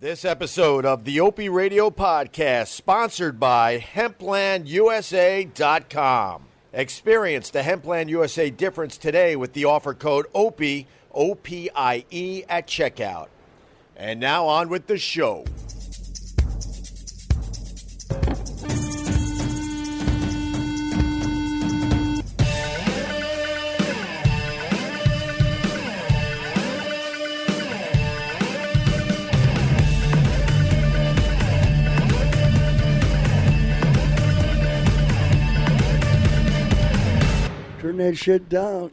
This episode of the Opie Radio podcast sponsored by HemplandUSA.com. Experience the Hempland USA difference today with the offer code OPIE, O-P-I-E, at checkout. And now on with the show. Turn that shit down.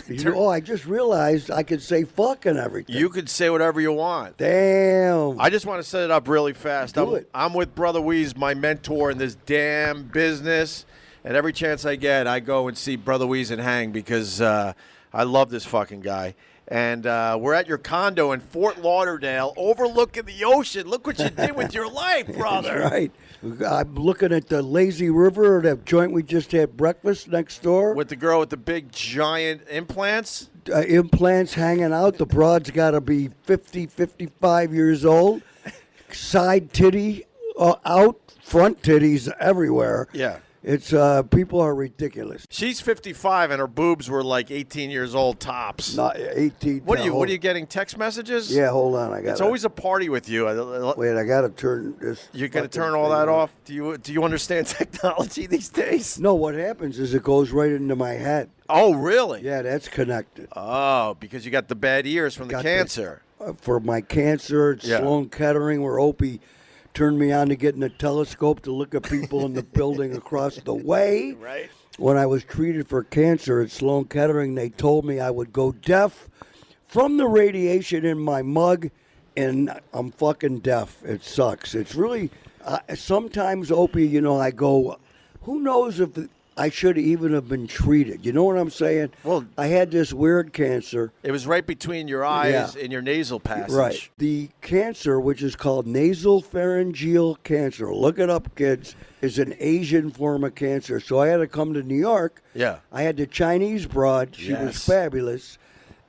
I just realized I could say fuck and everything. You could say whatever you want. Damn. I just want to set it up really fast. Do it. I'm with Brother Wease, my mentor in this damn business. And every chance I get, I go and see Brother Wease and hang because I love this fucking guy. And we're at your condo in Fort Lauderdale overlooking the ocean. Look what you did with your life, brother. That's right. I'm looking at the lazy river, that joint we just had breakfast next door. With the girl with the big, giant implants? Implants hanging out. The broad's got to be 50, 55 years old. Side titty out, front titties everywhere. Yeah. It's people are ridiculous. She's 55 and her boobs were like 18 years old tops. Not 18. What are you getting, text messages? Yeah, hold on. It's always a party with you. Wait, I got to turn this. You're going to turn all that off? Do you understand technology these days? No, what happens is it goes right into my head. Oh, really? Yeah, that's connected. Oh, because you got the bad ears from the cancer. For my cancer, it's Sloan Kettering, where Opie turned me on to getting a telescope to look at people in the building across the way. Right. When I was treated for cancer at Sloan Kettering, they told me I would go deaf from the radiation in my mug, and I'm fucking deaf. It sucks. It's really, sometimes, Opie, I go, who knows if I should even have been treated. You know what I'm saying? Well, I had this weird cancer. It was right between your eyes and your nasal passage. Right. The cancer, which is called nasal pharyngeal cancer, look it up, kids, is an Asian form of cancer. So I had to come to New York. Yeah. I had the Chinese broad. She was fabulous.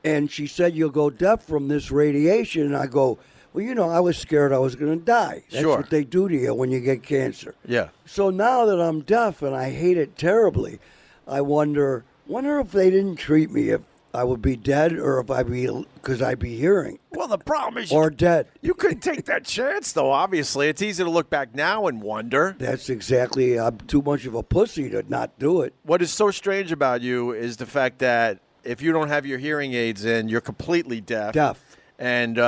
And she said, you'll go deaf from this radiation. And I go, well, I was scared I was going to die. That's what they do to you when you get cancer. Yeah. So now that I'm deaf and I hate it terribly, I wonder if they didn't treat me, if I would be dead or if because I'd be hearing. Well, the problem is dead. You couldn't take that chance, though, obviously. It's easy to look back now and wonder. That's exactly, I'm too much of a pussy to not do it. What is so strange about you is the fact that if you don't have your hearing aids in, you're completely deaf. And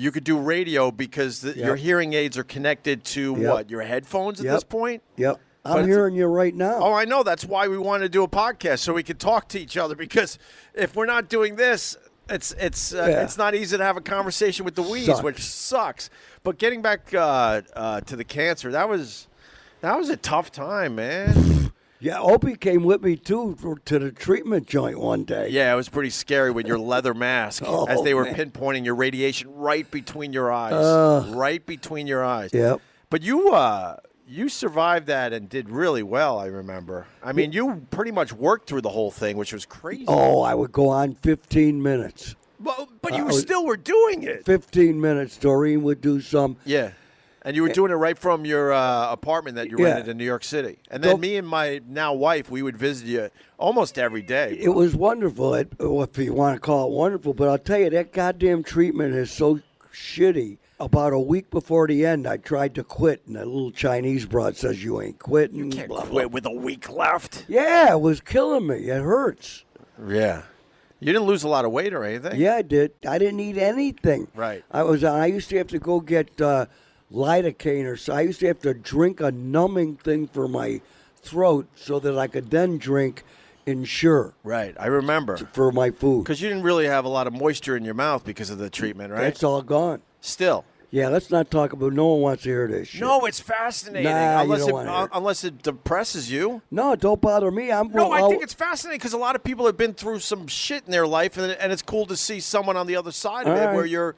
you could do radio because your hearing aids are connected to what? Your headphones at this point? Yep. I'm hearing you right now. Oh, I know. That's why we wanted to do a podcast, so we could talk to each other. Because if we're not doing this, it's not easy to have a conversation with the Wease, which sucks. But getting back to the cancer, that was a tough time, man. Yeah, Opie came with me, too, to the treatment joint one day. Yeah, it was pretty scary with your leather mask as they were pinpointing your radiation right between your eyes. Right between your eyes. Yep. But you survived that and did really well, I remember. I mean, you pretty much worked through the whole thing, which was crazy. Oh, I would go on 15 minutes. But you still were doing it. 15 minutes. Doreen would do some. Yeah. And you were doing it right from your apartment that you rented in New York City. And then me and my now wife, we would visit you almost every day. It was wonderful, if you want to call it wonderful. But I'll tell you, that goddamn treatment is so shitty. About a week before the end, I tried to quit, and that little Chinese broad says, you ain't quitting. You can't quit with a week left. Yeah, it was killing me. It hurts. Yeah. You didn't lose a lot of weight or anything? Yeah, I did. I didn't eat anything. Right. I used to have to go get lidocaine or so. I used to have to drink a numbing thing for my throat so that I could then drink Ensure. Right, I remember. For my food. Because you didn't really have a lot of moisture in your mouth because of the treatment, right? That's all gone. Still. Yeah, let's not talk about. No one wants to hear this shit. No, it's fascinating. Nah, unless it depresses you. No, don't bother me. I think it's fascinating because a lot of people have been through some shit in their life, and it's cool to see someone on the other side of it where you're.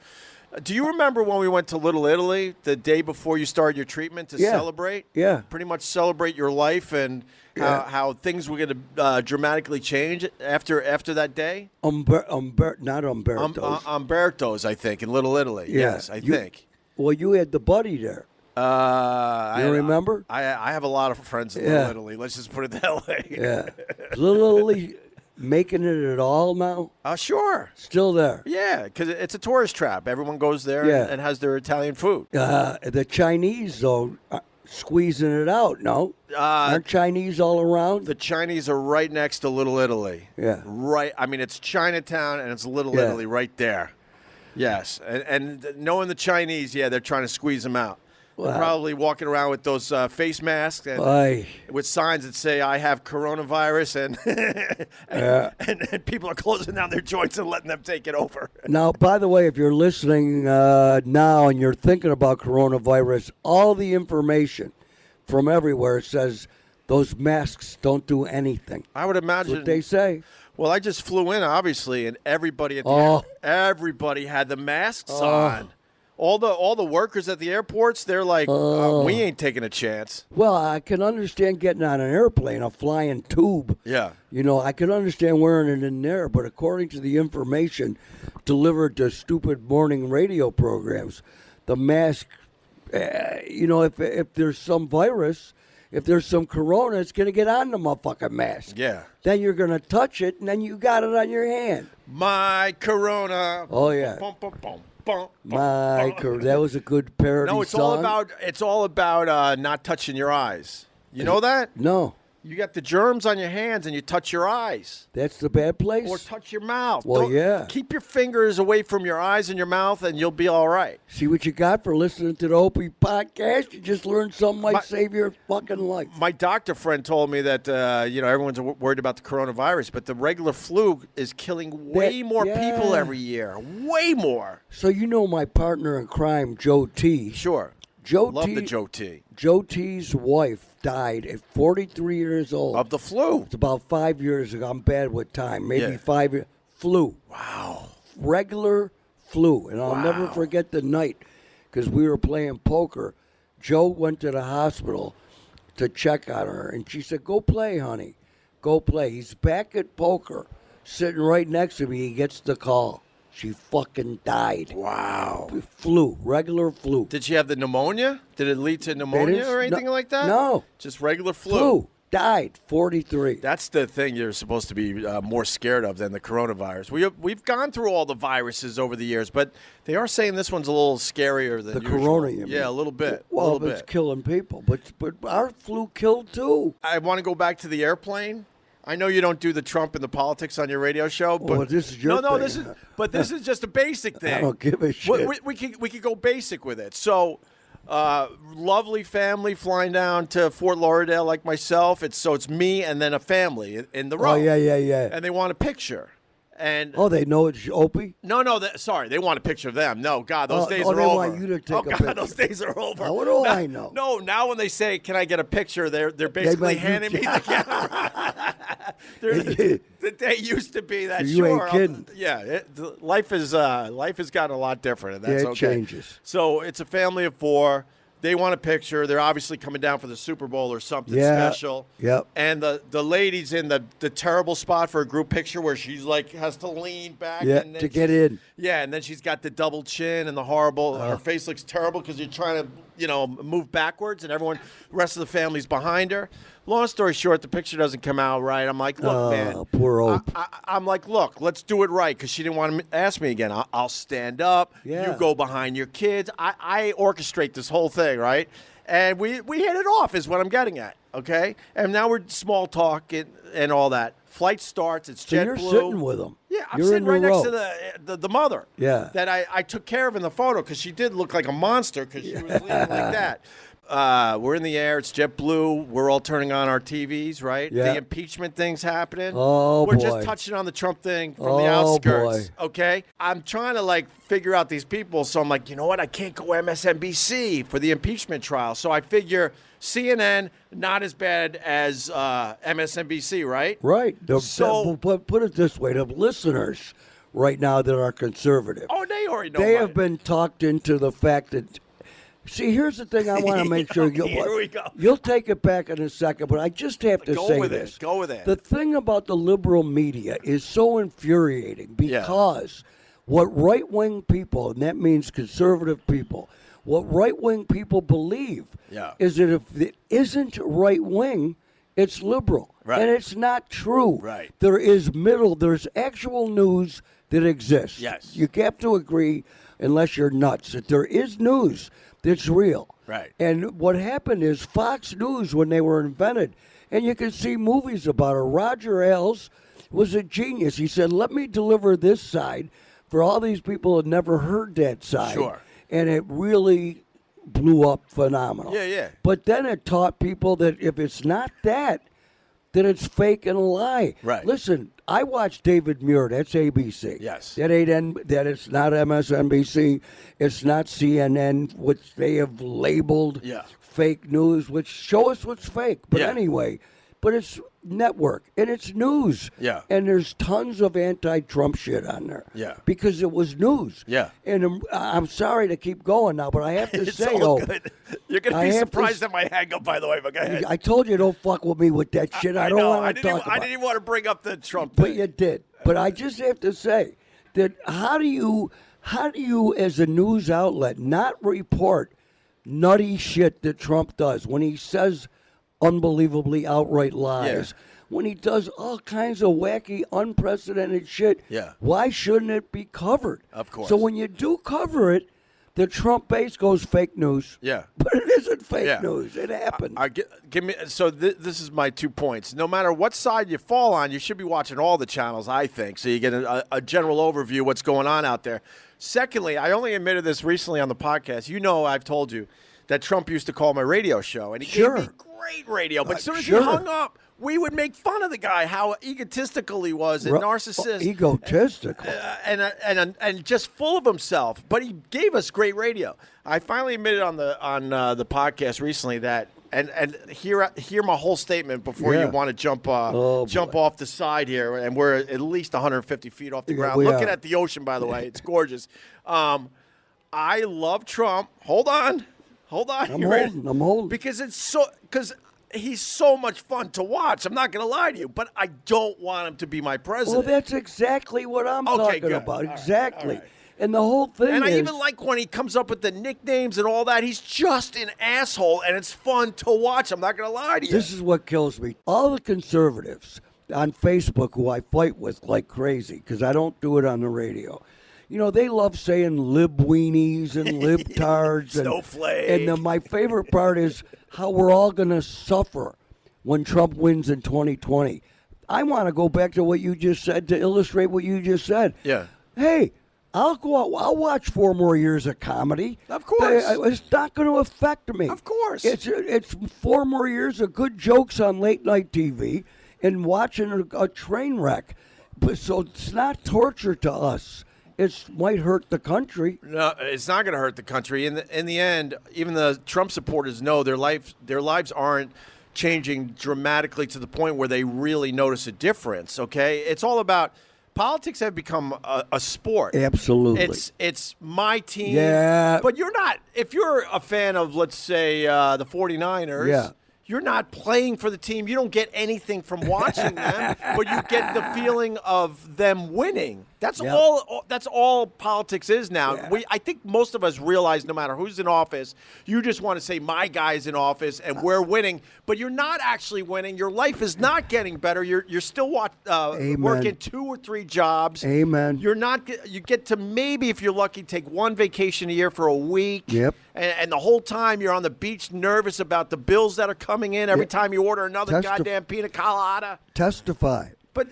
Do you remember when we went to Little Italy the day before you started your treatment to celebrate? Yeah. Pretty much celebrate your life and how things were going to dramatically change after that day? Not Umberto's. Umberto's, I think, in Little Italy. Yes, I think. Well, you had the buddy there. You remember? I have a lot of friends in Little Italy. Let's just put it that way. Yeah. Little Italy making it at all now? Sure. Still there? Yeah, because it's a tourist trap. Everyone goes there and has their Italian food. The Chinese, though, squeezing it out, no? Aren't Chinese all around? The Chinese are right next to Little Italy. Yeah. Right. I mean, it's Chinatown and it's Little Italy right there. Yes. And knowing the Chinese, they're trying to squeeze them out. Wow. They're probably walking around with those face masks and with signs that say, I have coronavirus, and people are closing down their joints and letting them take it over. Now, by the way, if you're listening now and you're thinking about coronavirus, all the information from everywhere says those masks don't do anything. I would imagine. That's what they say. Well, I just flew in, obviously, and everybody everybody had the masks on. All the workers at the airports, they're like, we ain't taking a chance. Well, I can understand getting on an airplane, a flying tube. Yeah. You know, I can understand wearing it in there, but according to the information delivered to stupid morning radio programs, the mask, if there's some virus, if there's some corona, it's going to get on the motherfucking mask. Yeah. Then you're going to touch it, and then you got it on your hand. My corona. Oh, yeah. Bum, bum, bum. That was a good parody song. No, it's all about not touching your eyes. You know that? No. You got the germs on your hands and you touch your eyes. That's the bad place? Or touch your mouth. Well, Keep your fingers away from your eyes and your mouth and you'll be all right. See what you got for listening to the Opie podcast? You just learned something might save your fucking life. My doctor friend told me that, everyone's worried about the coronavirus, but the regular flu is killing way more people every year. Way more. So you know my partner in crime, Joe T. Sure. Love the Joe T. Joe T's wife died at 43 years old. Of the flu. It's about 5 years ago. I'm bad with time. Maybe 5 years. Flu. Wow. Regular flu. And I'll never forget the night because we were playing poker. Joe went to the hospital to check on her. And she said, go play, honey. Go play. He's back at poker, sitting right next to me. He gets the call. She fucking died. Wow. Flu, regular flu. Did she have the pneumonia? Did it lead to pneumonia or anything like that? No. Just regular flu. Died, 43. That's the thing you're supposed to be more scared of than the coronavirus. We've gone through all the viruses over the years, but they are saying this one's a little scarier than the usual. corona, you mean? Yeah, a little bit. Well, it's killing people, but our flu killed too. I want to go back to the airplane. I know you don't do the Trump and the politics on your radio show, but this is your thing. This is just a basic thing. I don't give a shit. We could go basic with it. So, lovely family flying down to Fort Lauderdale like myself. It's me and then a family in the row. Oh yeah. And they want a picture. And they know it's Opie? No. Sorry, they want a picture of them. No, God, those days are over. They want you to take a picture. Those days are over. What do I know? No, now when they say, "Can I get a picture?" They're basically handing me the camera. The day used to be that. You ain't kidding. Life has gotten a lot different, and that's it okay. Changes. So it's a family of 4. They want a picture. They're obviously coming down for the Super Bowl or something special. Yep. And the lady's in the terrible spot for a group picture where she's like has to lean back. Yeah, and then to get in. Yeah, and then she's got the double chin and the horrible. Her face looks terrible because you're trying to move backwards, and the rest of the family's behind her. Long story short, the picture doesn't come out right. I'm like, look, man. Poor Ope. I'm like, look, let's do it right because she didn't want to ask me again. I'll stand up. Yeah. You go behind your kids. I orchestrate this whole thing, right? And we hit it off is what I'm getting at, okay? And now we're small talk and all that. Flight starts. It's JetBlue. You're sitting with them. Yeah, I'm You're sitting right next row. to the mother. Yeah. That I took care of in the photo because she did look like a monster because she was leaning like that. We're in the air. It's JetBlue. We're all turning on our TVs, right? Yeah. The impeachment thing's happening. Oh, We're boy. just touching on the Trump thing from the outskirts, okay? I'm trying to, figure out these people, so I'm like, you know what? I can't go MSNBC for the impeachment trial. So I figure CNN, not as bad as MSNBC, right? Right. Put it this way. The listeners right now that are conservative. Oh, they already know. They have been talked into the fact that. See, here's the thing I want to make sure Here we go. You'll take it back in a second, but I just have to say this. Go with it. The thing about the liberal media is so infuriating because what right-wing people, and that means conservative people, What right-wing people believe Yeah. is that if it isn't right-wing, it's liberal. Right. And it's not true. Right. There is middle. There's actual news that exists. Yes. You have to agree, unless you're nuts, that there is news that's real. Right. And what happened is Fox News, when they were invented, and you can see movies about it. Roger Ailes was a genius. He said, let me deliver this side for all these people who had never heard that side. Sure. And it really blew up phenomenal. Yeah, yeah. But then it taught people that if it's not that, then it's fake and a lie. Right. Listen, I watched David Muir. That's ABC. Yes. That ain't that it's not MSNBC. It's not CNN, which they have labeled fake news, which show us what's fake. But anyway, but it's network and it's news. Yeah. And there's tons of anti-Trump shit on there. Yeah. Because it was news. Yeah. And I'm sorry to keep going now, but I have to It's say, all good. You're going to I be have to surprised at my hang up, by the way, but go ahead. I told you don't fuck with me with that shit. I don't know. want to talk about I it. didn't even want to bring up the Trump But thing. you did. But I just have to say that how do you as a news outlet not report nutty shit that Trump does when he says unbelievably outright lies, when he does all kinds of wacky, unprecedented shit? Yeah. Why shouldn't it be covered? Of course. So when you do cover it, the Trump base goes fake news. Yeah. But it isn't fake news. It happened. Give me. So this is my 2 points. No matter what side you fall on, you should be watching all the channels, I think, so you get a general overview of what's going on out there. Secondly, I only admitted this recently on the podcast. You know, I've told you that Trump used to call my radio show, and he gave me great radio. But as soon as he hung up, we would make fun of the guy, how egotistical he was and narcissistic. Egotistical. And just full of himself. But he gave us great radio. I finally admitted on the podcast recently that, and hear my whole statement before you want to jump off the side here. And we're at least 150 feet off the ground. Looking at the ocean, by the way. It's gorgeous. I love Trump. Hold on. I'm holding. Because he's so much fun to watch. I'm not going to lie to you, but I don't want him to be my president. Well, that's exactly what I'm talking about. All exactly. right. And the whole thing and is... I even like when he comes up with the nicknames and all that. He's just an asshole, and it's fun to watch. I'm not going to lie to you. This is what kills me. All the conservatives on Facebook who I fight with like crazy, because I don't do it on the radio, you know, they love saying libweenies and libtards. Snowflake. And then my favorite part is how we're all going to suffer when Trump wins in 2020. I want to go back to what you just said to illustrate what you just said. Yeah. Hey, I'll go out. I'll watch 4 more years of comedy. Of course. It's not going to affect me. Of course. It's 4 more years of good jokes on late night TV and watching a train wreck. But so it's not torture to us. It might hurt the country. No, it's not going to hurt the country. In the end, even the Trump supporters know their lives aren't changing dramatically to the point where they really notice a difference. Okay, it's all about politics. Have become a sport. Absolutely, it's my team. Yeah, but you're not. If you're a fan of, let's say, the 49ers. Yeah. You're not playing for the team. You don't get anything from watching them, but you get the feeling of them winning. That's all. That's all politics is now. Yeah. I think most of us realize no matter who's in office, you just want to say my guy's in office and we're winning, but you're not actually winning. Your life is not getting better. You're still working 2 or 3 jobs. Amen. You're not. You get to maybe, if you're lucky, take 1 vacation a year for a week. Yep. And the whole time you're on the beach, nervous about the bills that are coming in every time you order another goddamn pina colada. Testify. But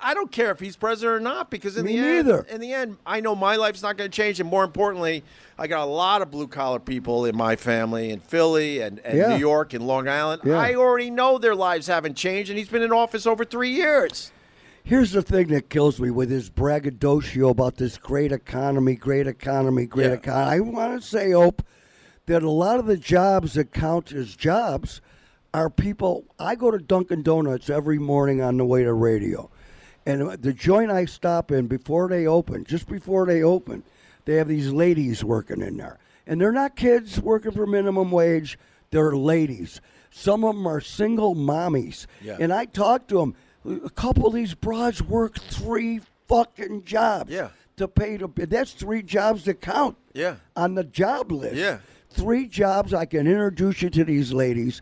I don't care if he's president or not, because in Me the neither. end, I know my life's not going to change, and more importantly, I got a lot of blue collar people in my family in Philly and New York and Long Island. Yeah. I already know their lives haven't changed, and he's been in office over 3 years. Here's the thing that kills me with his braggadocio about this great economy. I want to say, Hope, that a lot of the jobs that count as jobs are people. I go to Dunkin' Donuts every morning on the way to radio. And the joint I stop in before they open, just before they open, they have these ladies working in there. And they're not kids working for minimum wage. They're ladies. Some of them are single mommies. Yeah. And I talk to them. A couple of these broads work 3 fucking jobs. Yeah. to pay to. That's 3 jobs that count. Yeah. On the job list. Yeah. 3 jobs I can introduce you to these ladies.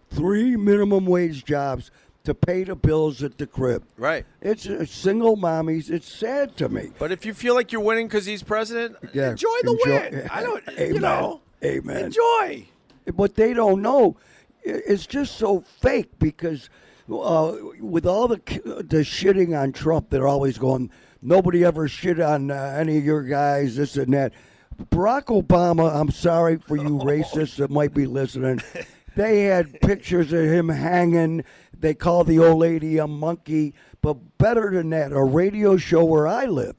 3 minimum wage jobs to pay the bills at the crib. Right. It's single mommies. It's sad to me. But if you feel like you're winning because he's president, enjoy the win. I don't, Amen. Amen. Enjoy. What they don't know, it's just so fake because with all the shitting on Trump, they're always going, nobody ever shit on any of your guys, this and that. Barack Obama, I'm sorry for you racists that might be listening. They had pictures of him hanging. They call the old lady a monkey. But better than that, a radio show where I live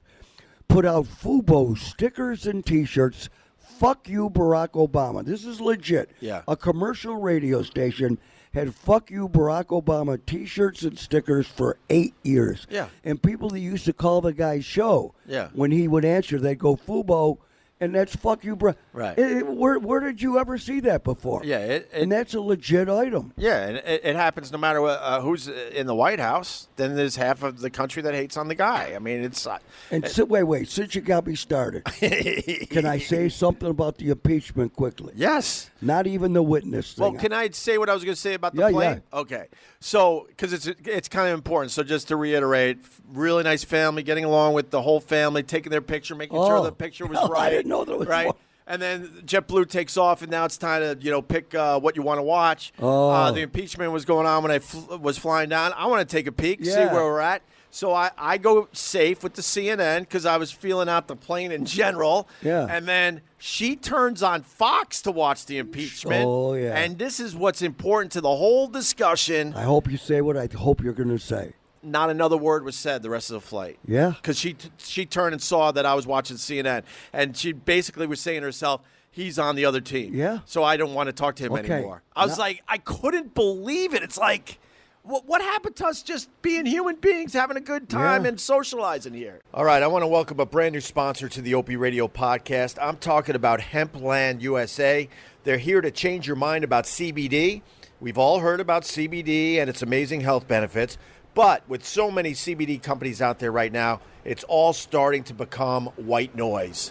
put out Fubo stickers and T-shirts. Fuck you, Barack Obama. This is legit. Yeah. A commercial radio station had fuck you, Barack Obama T-shirts and stickers for 8 years. Yeah. And people that used to call the guy's show, Yeah. when he would answer, they'd go, Fubo, and that's fuck you, bro. Right. Where did you ever see that before? Yeah. And that's a legit item. Yeah, and it happens no matter who's in the White House. Then there's half of the country that hates on the guy. I mean, it's... And wait, since you got me started, can I say something about the impeachment quickly? Yes. Not even the witness thing. Well, can I say what I was going to say about the plane? Yeah. Okay. So, because it's kind of important. So, just to reiterate, really nice family, getting along with the whole family, taking their picture, making sure the picture was right. I didn't know there was right. one. And then JetBlue takes off, and now it's time to pick what you want to watch. The impeachment was going on when I was flying down. I want to take a peek, see where we're at. So I go safe with the CNN because I was feeling out the plane in general. Yeah. And then she turns on Fox to watch the impeachment. Oh, yeah. And this is what's important to the whole discussion. I hope you say what I hope you're going to say. Not another word was said the rest of the flight. Yeah. Because she turned and saw that I was watching CNN. And she basically was saying to herself, he's on the other team. Yeah. So I don't want to talk to him Okay. anymore. I was like, I couldn't believe it. It's like... What happened to us just being human beings, having a good time and socializing here? All right, I want to welcome a brand new sponsor to the Opie Radio podcast. I'm talking about Hempland USA. They're here to change your mind about CBD. We've all heard about CBD and its amazing health benefits, but with so many CBD companies out there right now, it's all starting to become white noise.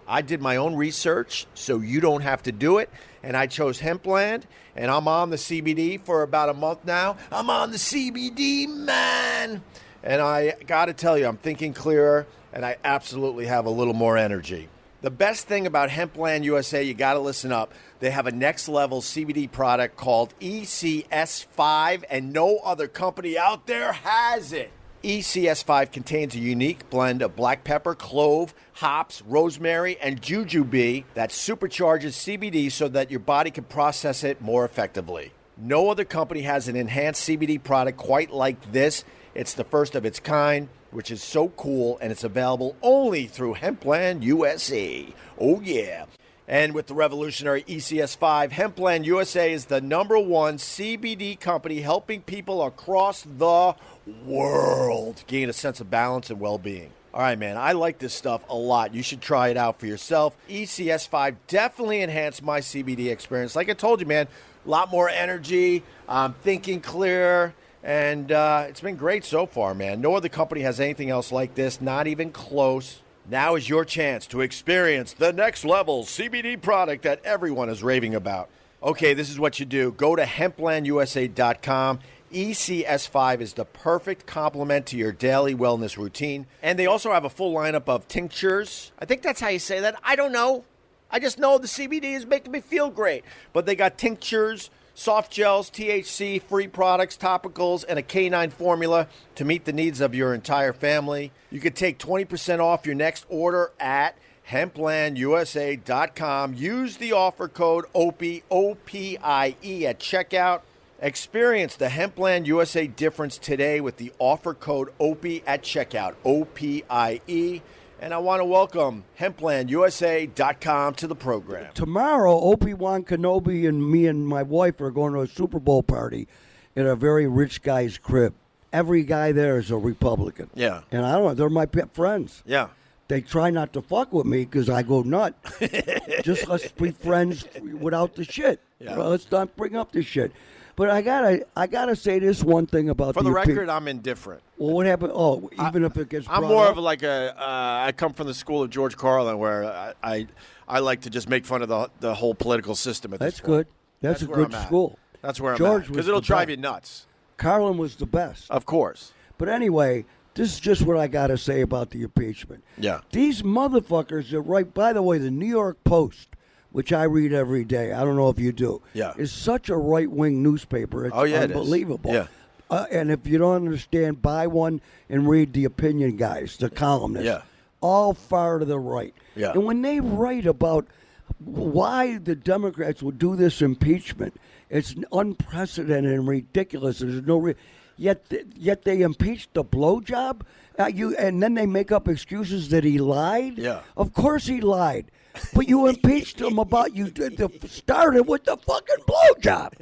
I did my own research so you don't have to do it, and I chose Hempland, and I'm on the CBD for about a month now. I'm on the CBD, man! And I got to tell you, I'm thinking clearer, and I absolutely have a little more energy. The best thing about Hempland USA, you got to listen up. They have a next-level CBD product called ECS5, and no other company out there has it. ECS5 contains a unique blend of black pepper, clove, hops, rosemary, and jujube that supercharges CBD so that your body can process it more effectively. No other company has an enhanced CBD product quite like this. It's the first of its kind, which is so cool, and it's available only through Hempland USA. Oh, yeah. And with the revolutionary ECS5, Hempland USA is the #1 CBD company helping people across the world gain a sense of balance and well-being. All right, man, I like this stuff a lot. You should try it out for yourself. ECS5 definitely enhanced my CBD experience. Like I told you, man, a lot more energy, thinking clearer, and it's been great so far, man. No other company has anything else like this, not even close. Now is your chance to experience the next level CBD product that everyone is raving about. Okay, this is what you do. Go to hemplandusa.com. ECS5 is the perfect complement to your daily wellness routine. And they also have a full lineup of tinctures. I think that's how you say that. I don't know. I just know the CBD is making me feel great. But they got tinctures, soft gels, THC-free products, topicals, and a canine formula to meet the needs of your entire family. You can take 20% off your next order at hemplandusa.com. Use the offer code OPIE, O-P-I-E, at checkout. Experience the Hempland USA difference today with the offer code OPIE at checkout, O-P-I-E. And I want to welcome hemplandusa.com to the program. Tomorrow, Obi-Wan Kenobi and me and my wife are going to a Super Bowl party at a very rich guy's crib. Every guy there is a Republican. Yeah. And I don't know, they're my friends. Yeah. They try not to fuck with me because I go nut. Just let's be friends without the shit. Yeah. Let's not bring up the shit. But I gotta say this one thing about For the record, I'm indifferent. Well, what happened? Oh, even if it gets I'm brought more up? of like I come from the school of George Carlin, where I like to just make fun of the whole political system at That's this point. good. That's a where good I'm at. school. That's where I'm George at. was Because it'll the drive best. you nuts. Carlin was the best. Of course. But anyway, this is just what I got to say about the impeachment. Yeah. These motherfuckers that write, by the way, the New York Post, which I read every day, I don't know if you do, is such a right-wing newspaper. It's unbelievable. It is. Yeah. And if you don't understand, buy one and read the opinion guys, the columnists. Yeah. All far to the right. Yeah. And when they write about why the Democrats would do this impeachment, it's unprecedented and ridiculous. There's no yet they impeached the blowjob. And then they make up excuses that he lied. Yeah. Of course he lied, but you impeached him about started with the fucking blowjob.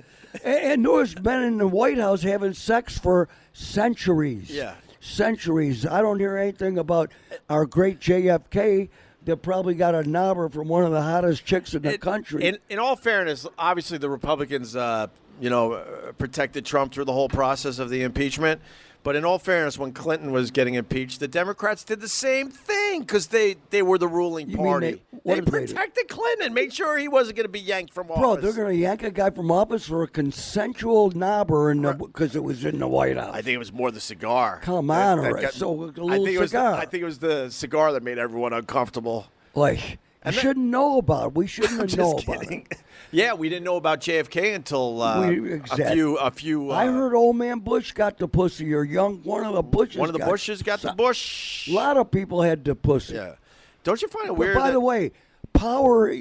And there was men in the White House having sex for centuries. Yeah. Centuries. I don't hear anything about our great JFK that probably got a knobber from one of the hottest chicks in the country. In all fairness, obviously the Republicans, protected Trump through the whole process of the impeachment. But in all fairness, when Clinton was getting impeached, the Democrats did the same thing because they were the ruling party. They protected Clinton, made sure he wasn't going to be yanked from office. Bro, they're going to yank a guy from office for a consensual knobber because it was in the White House. I think it was more the cigar. Come on, a little cigar. I think it was the cigar that made everyone uncomfortable. Like, you shouldn't know about it. We shouldn't have known about it. Yeah, we didn't know about JFK until a few. I heard old man Bush got the pussy, or one of the Bushes. One of the Bushes got the bush. A lot of people had the pussy. Yeah. Don't you find it weird? By the way, power.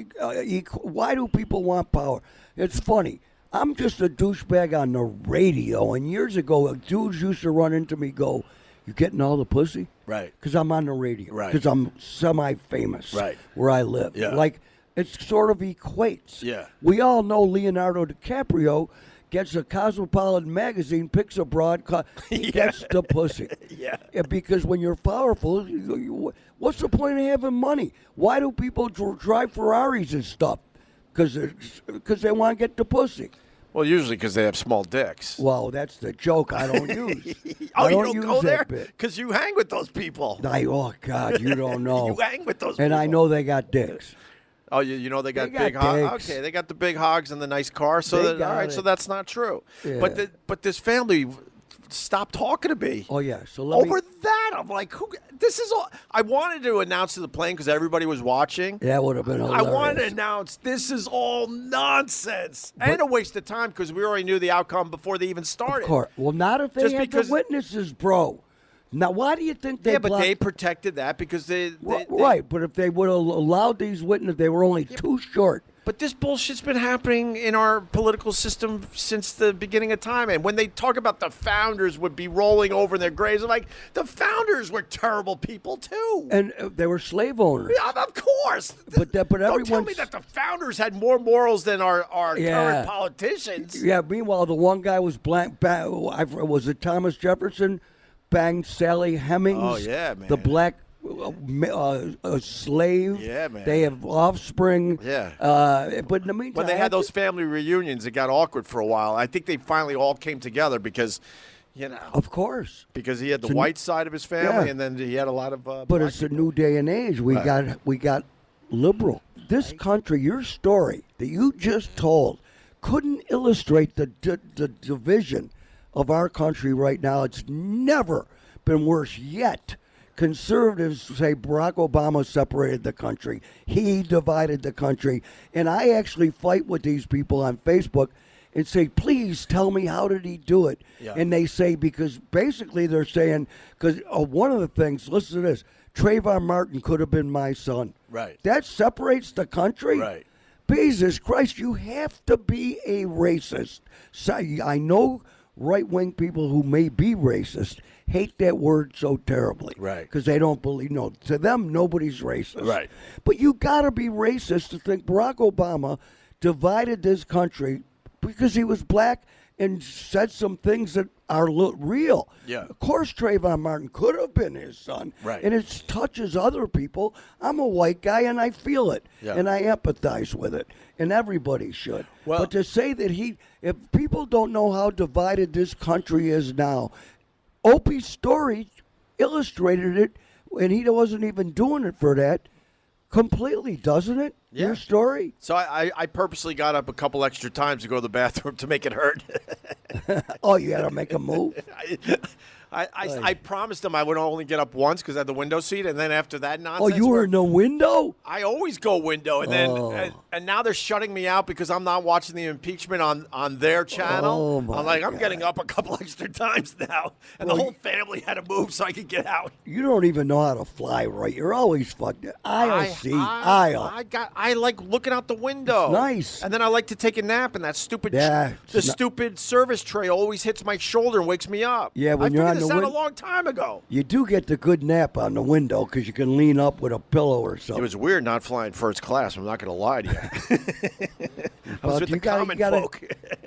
Why do people want power? It's funny. I'm just a douchebag on the radio, and years ago, dudes used to run into me, go, "You getting all the pussy?" Right. Because I'm on the radio. Right. Because I'm semi-famous. Right. Where I live. Yeah. Like, it sort of equates. Yeah. We all know Leonardo DiCaprio gets a Cosmopolitan magazine, picks a broad, he gets the pussy. Yeah. Because when you're powerful, what's the point of having money? Why do people drive Ferraris and stuff? Because they want to get the pussy. Well, usually because they have small dicks. Well, that's the joke I don't use. Oh, I you don't use go there? that bit. Because you hang with those people. Oh, God, you don't know. You hang with those people. And I know they got dicks. Oh, you know they got They big got hogs. dicks. Okay, they got the big hogs and the nice car. So They got all right, it. so that's not true. Yeah. But this family stopped talking to me. Oh, yeah. So let Over that, I'm like, who? This is all. I wanted to announce to the plane because everybody was watching. That would have been hilarious. I wanted to announce this is all nonsense and a waste of time because we already knew the outcome before they even started. Of course. Well, not if they Just had because- the witnesses, bro. Now, why do you think they Yeah, but blocked- they protected that because they Right, but if they would have allowed these witnesses, they were only too short. But this bullshit's been happening in our political system since the beginning of time. And when they talk about the founders would be rolling over in their graves, I'm like, the founders were terrible people too. And they were slave owners. Yeah, of course. But Don't tell me everyone's- that the founders had more morals than our current politicians. Yeah, meanwhile, the one guy was was it Thomas Jefferson banged Sally Hemings? Oh, yeah, man. The black slave. Yeah, man. They have offspring. Yeah. But in the meantime, When they had those family reunions, it got awkward for a while. I think they finally all came together because, Of course. because he had the white side of his family, and then he had a lot of. But it's a new day and age. We got liberal. This country, your story that you just told, couldn't illustrate the division of our country right now. It's never been worse yet. Conservatives say Barack Obama separated the country. He divided the country. And I actually fight with these people on Facebook and say, please tell me, how did he do it? Yeah. And they say, because basically they're saying, because one of the things, listen to this, Trayvon Martin could have been my son. Right. That separates the country? Right. Jesus Christ, you have to be a racist. So, I know right-wing people who may be racist hate that word so terribly. Right. Because they don't believe, to them, nobody's racist. Right. But you got to be racist to think Barack Obama divided this country because he was black and said some things that are real. Yeah. Of course, Trayvon Martin could have been his son. Right. And it touches other people. I'm a white guy, and I feel it. Yeah. And I empathize with it. And everybody should. Well- but to say that if people don't know how divided this country is now, Opie's story illustrated it, and he wasn't even doing it for that completely, doesn't it? Yeah. Your story? So I purposely got up a couple extra times to go to the bathroom to make it hurt. Oh, you had to make a move? I promised them I would only get up once because I had the window seat, and then after that Oh, nonsense. you were in the window? I always go window, and then Oh. and now they're shutting me out because I'm not watching the impeachment on their channel. Oh, my I'm like, I'm God. getting up a couple extra times now, and the Well, whole family had to move so I could get out. You don't even know how to fly right. You're always fucked. Aisle. I like looking out the window. It's nice. And then I like to take a nap, and that stupid Yeah, it's not- stupid service tray always hits my shoulder and wakes me up. Yeah, when I you're figured on this the out a win- long time ago. You do get the good nap on the window because you can lean up with a pillow or It something. was weird not flying first class. I'm not going to lie to you. I was But with you the gotta- common you gotta- folk.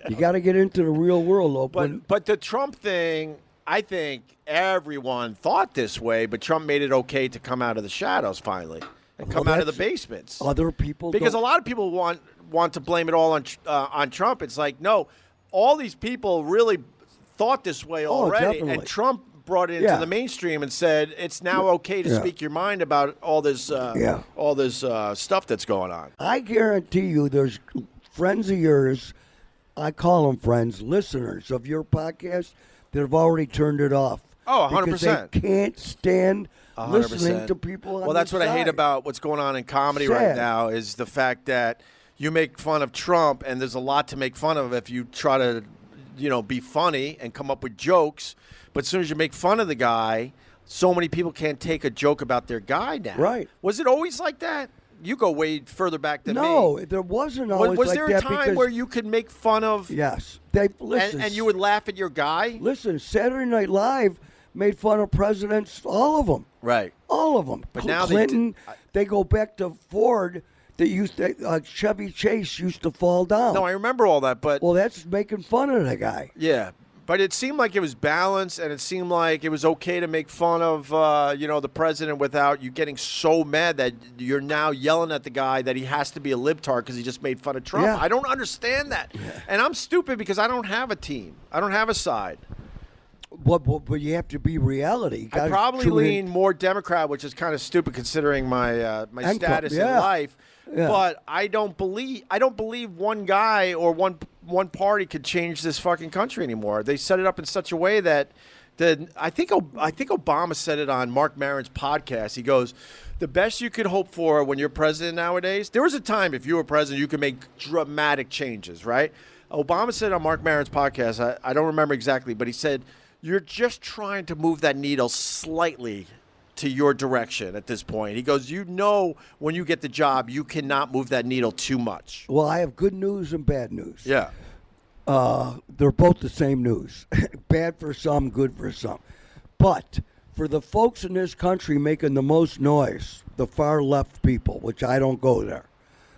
You got to get into the real world, Open. But the Trump thing, I think everyone thought this way, but Trump made it okay to come out of the shadows finally and come out of the that's- basements. Other people Because don't. a lot of people want to blame it all on Trump. It's like, no, all these people really thought this way already, definitely. and Trump brought it into Yeah. the mainstream and said it's now okay to Yeah. speak your mind about all this stuff that's going on. I guarantee you there's friends of yours, I call them friends, listeners of your podcast that have already turned it off. Oh, because 100%. they can't stand 100%. listening to people on Well, that's the what I hate side. about what's going on in comedy right Sad. now is the fact that you make fun of Trump, and there's a lot to make fun of if you try to, be funny and come up with jokes. But as soon as you make fun of the guy, so many people can't take a joke about their guy now. Right. Was it always like that? You go way further back than me. No, there wasn't always Was like there a that time because, where you could make fun of yes, they listen, and you would laugh at your guy? listen. Saturday Night Live made fun of presidents, all of them. Right. All of them. But now they Clinton, they go back to Ford. That Chevy Chase used to fall down. No, I remember all that, but Well, that's making fun of the guy. yeah. But it seemed like it was balanced, and it seemed like it was okay to make fun of, the president without you getting so mad that you're now yelling at the guy that he has to be a libtard because he just made fun of Trump. Yeah. I don't understand that. And I'm stupid because I don't have a team. I don't have a side. But you have to be reality. You I gotta probably tune in. lean more Democrat, which is kind of stupid considering my my Income, status in yeah. life. Yeah. But I don't believe one guy or one party could change this fucking country anymore. They set it up in such a way that I think Obama said it on Mark Maron's podcast. He goes, "The best you could hope for when you're president nowadays. There was a time if you were president, you could make dramatic changes, right?" Obama said on Mark Maron's podcast. I don't remember exactly, but he said, "You're just trying to move that needle slightly to your direction at this point." He goes, when you get the job, you cannot move that needle too much. Well, I have good news and bad news. Yeah. They're both the same news. Bad for some, good for some. But for the folks in this country making the most noise, the far left people, which I don't go there.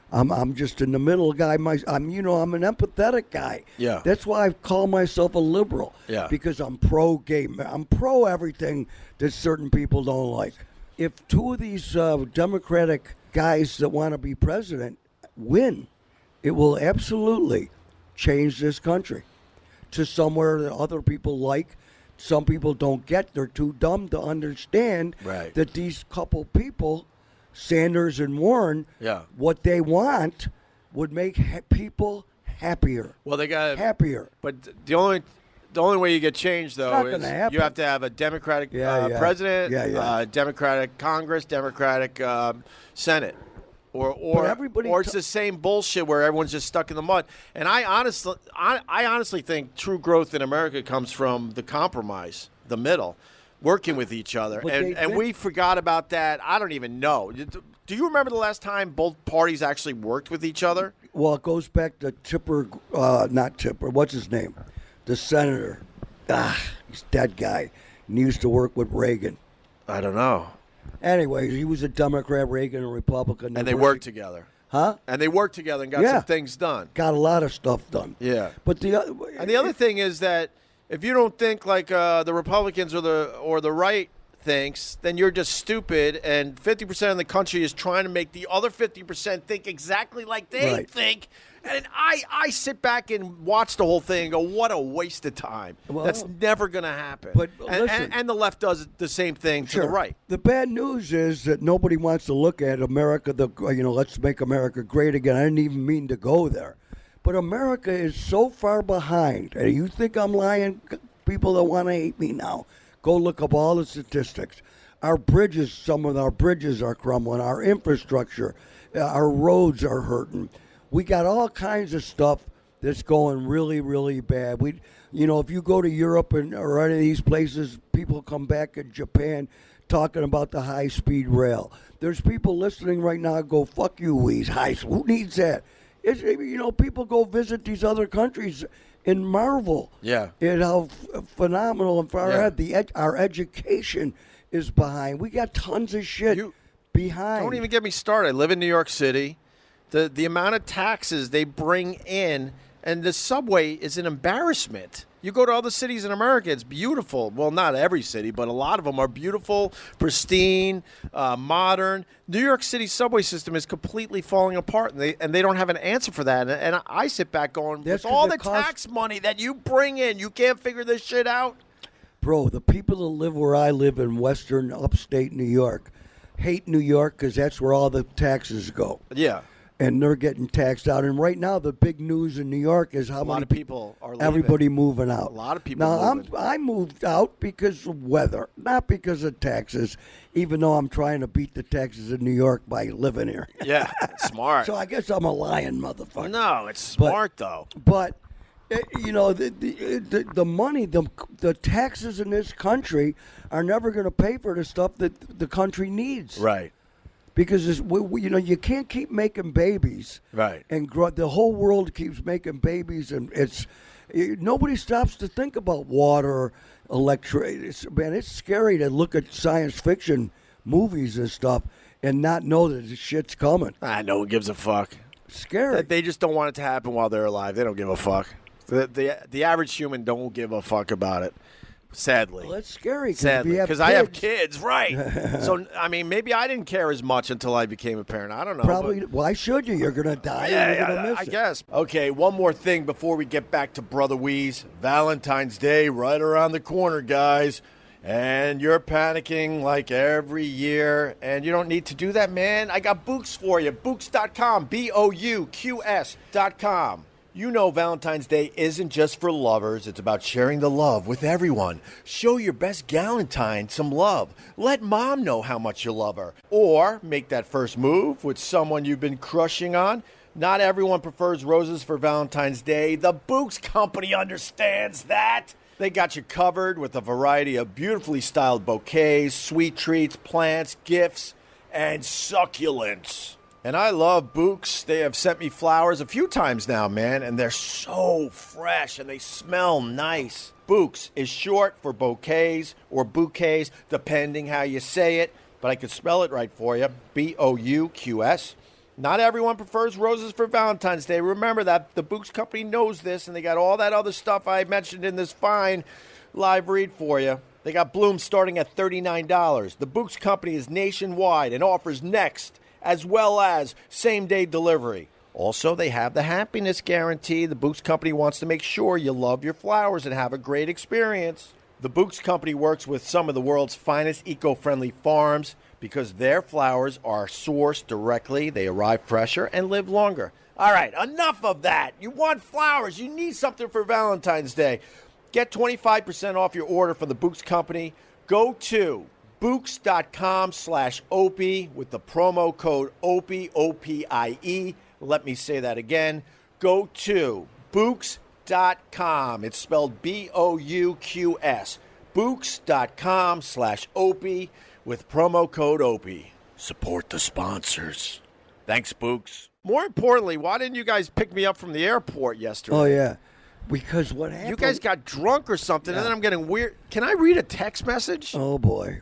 I'm just in the middle guy. I'm an empathetic guy. Yeah. That's why I call myself a liberal. Yeah. Because I'm pro gay. I'm pro everything that certain people don't like. If two of these Democratic guys that want to be president win, it will absolutely change this country to somewhere that other people like. Some people don't get. They're too dumb to understand Right. that these couple people, Sanders and Warren, Yeah. what they want would make people happier. Well, they got Happier. But the only way you get change, though, not is gonna happen. you have to have a Democratic Yeah. president, Yeah. Democratic Congress, Democratic Senate. Or everybody it's the same bullshit where everyone's just stuck in the mud. And I honestly think true growth in America comes from the compromise, the middle, working with each other. But And we forgot about that. I don't even know. Do you remember the last time both parties actually worked with each other? Well, it goes back to not Tipper, what's his name? The senator. He's that guy. And he used to work with Reagan. I don't know. Anyway, he was a Democrat, Reagan a Republican. And they worked together. Huh? And they worked together and got some things done. Got a lot of stuff done. Yeah. But the other thing is that if you don't think like the Republicans or the right thinks, then you're just stupid. And 50% of the country is trying to make the other 50% think exactly like they think. And I sit back and watch the whole thing and go, what a waste of time. Well, that's never going to happen. But and the left does the same thing to the right. The bad news is that nobody wants to look at America, let's make America great again. I didn't even mean to go there. But America is so far behind. And you think I'm lying? People that want to hate me now, go look up all the statistics. Our bridges, some of our bridges are crumbling. Our infrastructure, our roads are hurting. We got all kinds of stuff that's going really, really bad. If you go to Europe or any of these places, people come back in Japan talking about the high-speed rail. There's people listening right now go, fuck you, Wease. Who needs that? People go visit these other countries and marvel at how phenomenal and far ahead our education is behind. We got tons of shit behind. Don't even get me started. I live in New York City. The amount of taxes they bring in, and the subway is an embarrassment. You go to other cities in America, it's beautiful. Well, not every city, but a lot of them are beautiful, pristine, modern. New York City's subway system is completely falling apart, and they don't have an answer for that. And I sit back going, with all the tax money that you bring in, you can't figure this shit out? Bro, the people that live where I live in western upstate New York hate New York because that's where all the taxes go. Yeah. And they're getting taxed out. And right now, the big news in New York is how many people are leaving. Everybody moving out. A lot of people moving. I moved out because of weather, not because of taxes, even though I'm trying to beat the taxes in New York by living here. Yeah, smart. So I guess I'm a lying motherfucker. No, it's smart, though. But, the money, the taxes in this country are never going to pay for the stuff that the country needs. Right. Because you can't keep making babies, right? And the whole world keeps making babies, and nobody stops to think about water, electricity. Man, it's scary to look at science fiction movies and stuff and not know that this shit's coming. No one gives a fuck. Scary. They just don't want it to happen while they're alive. They don't give a fuck. The average human don't give a fuck about it. Sadly. Well, that's scary. Sadly, because I have kids, right? So, I mean, maybe I didn't care as much until I became a parent. I don't know. Probably. Why should you? You're going to die. Yeah, you're going to miss I guess. Okay, one more thing before we get back to Brother Wease. Valentine's Day right around the corner, guys. And you're panicking like every year. And you don't need to do that, man. I got Books for you. Books.com. BOUQS.com. You know Valentine's Day isn't just for lovers. It's about sharing the love with everyone. Show your best galentine some love. Let mom know how much you love her. Or make that first move with someone you've been crushing on. Not everyone prefers roses for Valentine's Day. The Books Company understands that. They got you covered with a variety of beautifully styled bouquets, sweet treats, plants, gifts, and succulents. And I love Books. They have sent me flowers a few times now, man, and they're so fresh and they smell nice. Books is short for bouquets or bouquets, depending how you say it, but I could spell it right for you. BOUQS. Not everyone prefers roses for Valentine's Day. Remember that the Books Company knows this, and they got all that other stuff I mentioned in this fine live read for you. They got blooms starting at $39. The Books Company is nationwide and offers next as well as same-day delivery. Also, they have the happiness guarantee. The Books Company wants to make sure you love your flowers and have a great experience. The Books Company works with some of the world's finest eco-friendly farms because their flowers are sourced directly, they arrive fresher, and live longer. All right, enough of that. You want flowers. You need something for Valentine's Day. Get 25% off your order from the Books Company. Go to Books.com/Opie with the promo code Opie, O-P-I-E. Let me say that again. Go to Books.com. It's spelled B-O-U-Q-S. Books.com/Opie with promo code Opie. Support the sponsors. Thanks, Books. More importantly, why didn't you guys pick me up from the airport yesterday? Oh, yeah. Because what happened? You guys got drunk or something, and then I'm getting weird. Can I read a text message? Oh, boy.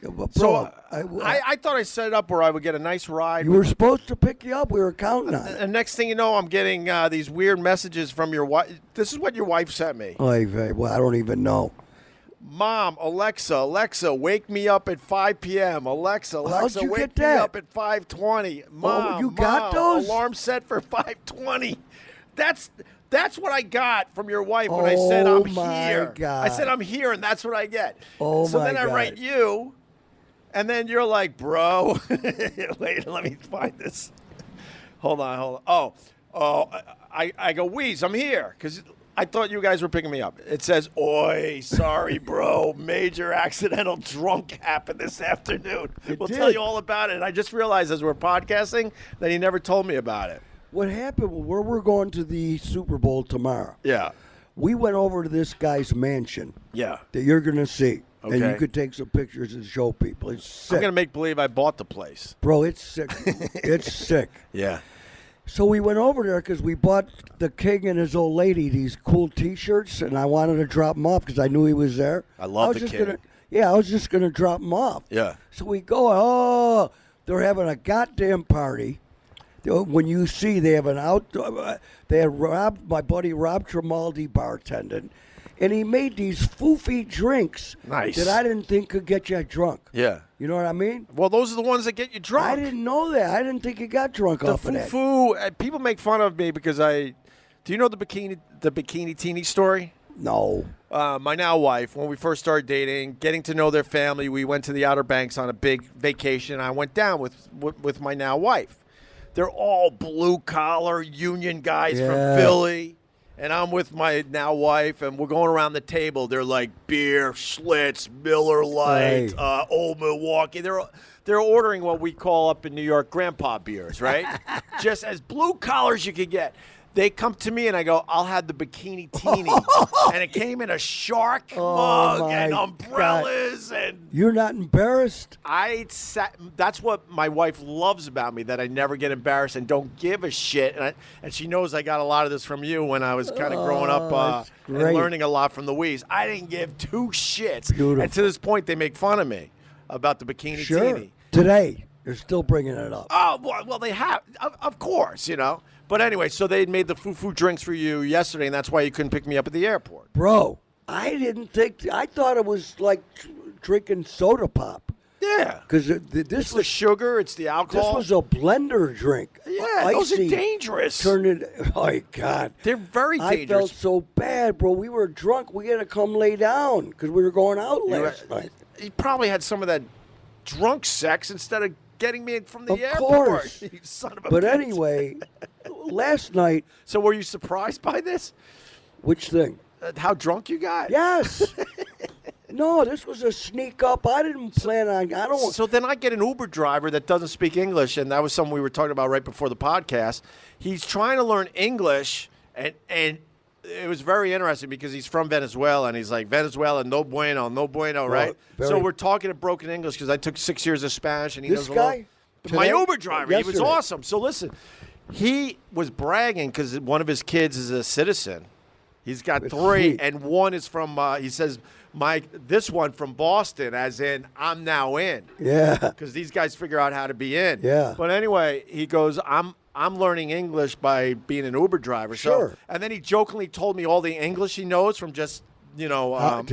Bro, So I thought I set it up where I would get a nice ride. you were supposed to pick you up. We were counting on it. And next thing you know, I'm getting these weird messages from your wife. This is what your wife sent me. Oy vey, well, I don't even know. Mom, Alexa, wake me up at 5 p.m. Alexa, How'd you wake get me that? up at 5:20. Mom, you got those? Alarm set for 5:20. That's what I got from your wife when I said I'm Oh, my here. God. I said I'm here, and that's what I get. Oh, so my then I God. write you, and then you're like, bro. Wait, let me find this. Hold on. Oh, I go, Wease, I'm here, because I thought you guys were picking me up. It says, oi, sorry, bro. Major accidental drunk happened this afternoon. We'll tell did. you all about it. I just realized as we're podcasting that he never told me about it. What happened, where we're going to the Super Bowl tomorrow, Yeah. we went over to this guy's mansion Yeah. that you're going to see. And you Okay. could take some pictures and show people. It's sick. I'm going to make believe I bought the place. Bro, it's sick. It's sick. Yeah. So we went over there because we bought the king and his old lady these cool T-shirts, and I wanted to drop them off because I knew he was there. I love was the just king. I was just going to drop them off. Yeah. So we go, they're having a goddamn party. When you see they have an outdoor, they had my buddy Rob Tremaldi bartending, and he made these foofy drinks Nice. that I didn't think could get you drunk. Yeah. You know what I mean? Well, those are the ones that get you drunk. I didn't know that. I didn't think you got drunk The off of that. foo-foo. People make fun of me because do you know the bikini teeny story? No. My now wife, when we first started dating, getting to know their family, we went to the Outer Banks on a big vacation. I went down with my now wife. They're all blue-collar union guys from Yeah. Philly. And I'm with my now wife, and we're going around the table. They're like beer, Schlitz, Miller Lite, Hey. Old Milwaukee. They're ordering what we call up in New York grandpa beers, right? Just as blue collars you could get. They come to me and I go, I'll have the bikini teeny. And it came in a shark mug my and umbrellas and You're not embarrassed? that's what my wife loves about me, that I never get embarrassed and don't give a shit. And she knows I got a lot of this from you when I was kind of growing up that's and great. learning a lot from the Wease. I didn't give two shits. Beautiful. And to this point, they make fun of me about the bikini Sure. teeny. Today, they're still bringing it up. Oh, well, they have. Of course, you know. But anyway, so they made the foo-foo drinks for you yesterday, and that's why you couldn't pick me up at the airport. Bro, I thought it was like drinking soda pop. Yeah. Because It's this the was sugar, it's the this alcohol. was a blender drink. Yeah, those are Icy. dangerous. Turned it. Oh my God! They're very I dangerous. felt so bad, bro. We were drunk. We had to come lay down because we were going out last night. He probably had some of that drunk sex instead of getting me from the Of airport. course. You son of a But bitch. anyway, last night, So were you surprised by this? which thing? How drunk you got? Yes. No, this was a sneak up. I didn't plan on. I don't. So then I get an Uber driver that doesn't speak English, and that was something we were talking about right before the podcast. He's trying to learn English, and it was very interesting because he's from Venezuela, and he's like, Venezuela, no bueno, right? very- So we're talking in broken English because I took 6 years of Spanish, and he This knows a little- guy? My Today? Uber driver, he was Yesterday. awesome. So listen, he was bragging because one of his kids is a citizen. He's got That's 3, sweet. and one is from, he says, this one from Boston, as in, I'm now in. Yeah. Because these guys figure out how to be in. Yeah. But anyway, he goes, I'm learning English by being an Uber driver. Sure. So, and then he jokingly told me all the English he knows from just, Did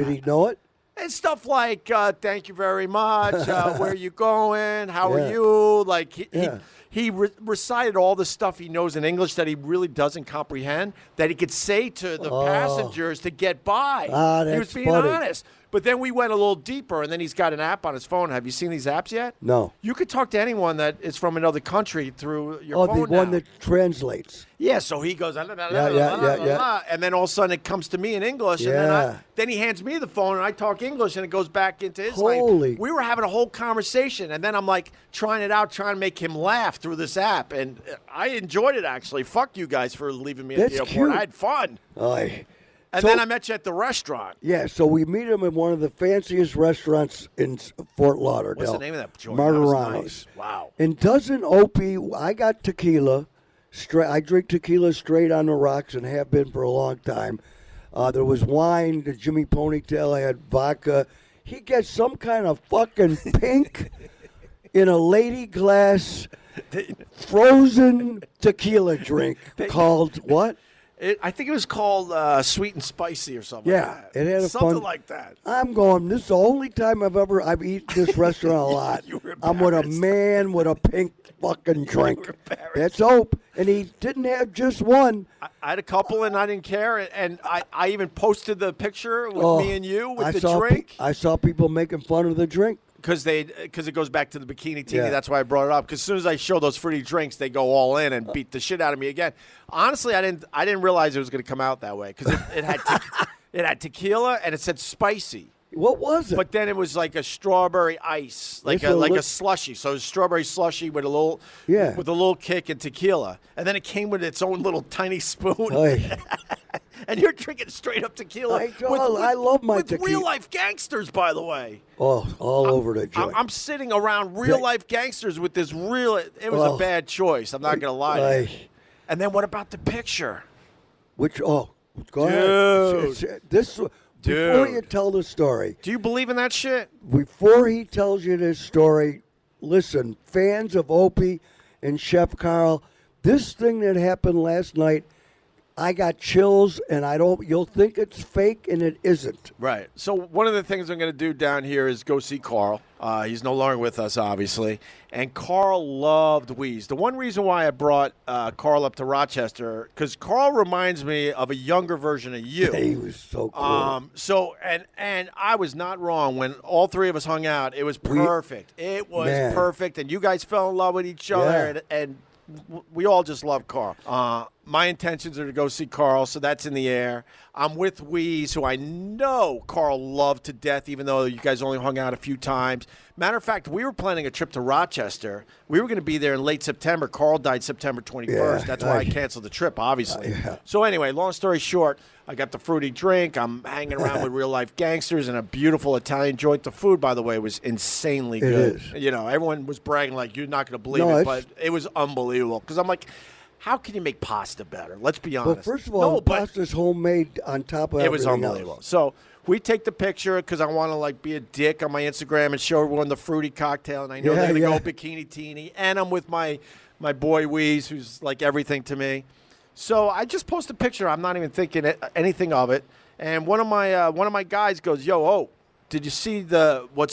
he know it? and stuff like, thank you very much, where are you going, how Yeah. are you? Like, Yeah. he recited all the stuff he knows in English that he really doesn't comprehend, that he could say to the passengers to get by. Ah, he was that's being funny. honest. But then we went a little deeper, and then he's got an app on his phone. Have you seen these apps yet? No. You could talk to anyone that is from another country through your Oh, phone the one now. that translates. Yeah, so he goes, "La, la, la, Yeah, la, yeah, la, yeah, la, yeah. la," and then all of a sudden it comes to me in English, and Yeah. then he hands me the phone, and I talk English, and it goes back into his Holy. language. We were having a whole conversation, and then I'm like trying it out, trying to make him laugh through this app, and I enjoyed it actually. Fuck you guys for leaving me at the That's airport. cute. I had fun, Aye. and So- then I met you at the restaurant. Yeah, so we meet him in one of the fanciest restaurants in Fort Lauderdale. What's the name of that joint? That was Martiranos. nice. Wow. And doesn't Opie, I got tequila. I drink tequila straight on the rocks and have been for a long time. There was wine, the Jimmy Ponytail, I had vodka. he gets some kind of fucking pink in a lady glass frozen tequila drink called what? I think it was called Sweet and Spicy or something. Yeah, like that. it had a something fun, like that. I'm going. This is the only time I've eaten this restaurant a lot. You were I'm with a embarrassed. man with a pink fucking drink. embarrassed. That's Hope, and he didn't have just one. I had a couple and I didn't care, and I even posted the picture with me and you with the saw drink. I saw people making fun of the drink. Because it goes back to the bikini teeny. Yeah. That's why I brought it up. Because as soon as I show those fruity drinks, they go all in and beat the shit out of me again. Honestly, I didn't realize it was going to come out that way because it had tequila and it said spicy. What was it? But then it was like a strawberry ice, like a slushy. So it was strawberry slushy with a little kick and tequila, and then it came with its own little tiny spoon. Hey. And you're drinking straight up tequila. I love my with tequila. real life gangsters, by the way. Oh, all over the joint. I'm sitting around real life gangsters with this real. It was a bad choice. I'm not gonna lie to you. And then what about the picture? Which go ahead. Dude. Before you tell the story. Do you believe in that shit? Before he tells you this story, listen, fans of Opie and Chef Carl, this thing that happened last night, I got chills, and you'll think it's fake, and it isn't. Right. So one of the things I'm going to do down here is go see Carl. He's no longer with us, obviously. And Carl loved Wease. The one reason why I brought Carl up to Rochester, because Carl reminds me of a younger version of you. He was so cool. And I was not wrong. When all three of us hung out, it was perfect. It was perfect. And you guys fell in love with each other, and we all just love Carl. My intentions are to go see Carl, so that's in the air. I'm with Wease, who I know Carl loved to death, even though you guys only hung out a few times. Matter of fact, we were planning a trip to Rochester. We were going to be there in late September. Carl died September 21st. Yeah, that's why I canceled the trip, obviously. Yeah. So anyway, long story short, I got the fruity drink. I'm hanging around with real-life gangsters and a beautiful Italian joint. The food, by the way, was insanely good. Is. You know, everyone was bragging like, you're not going to believe it, but it was unbelievable. Because I'm like, how can you make pasta better? Let's be honest. Well, first of all, the pasta's homemade on top of everything. It was unbelievable. Else. So we take the picture because I want to like be a dick on my Instagram and show everyone the fruity cocktail, and I know they're gonna go bikini teeny. And I'm with my boy Wease, who's like everything to me. So I just post a picture. I'm not even thinking anything of it. And one of my guys goes, "Yo, did you see what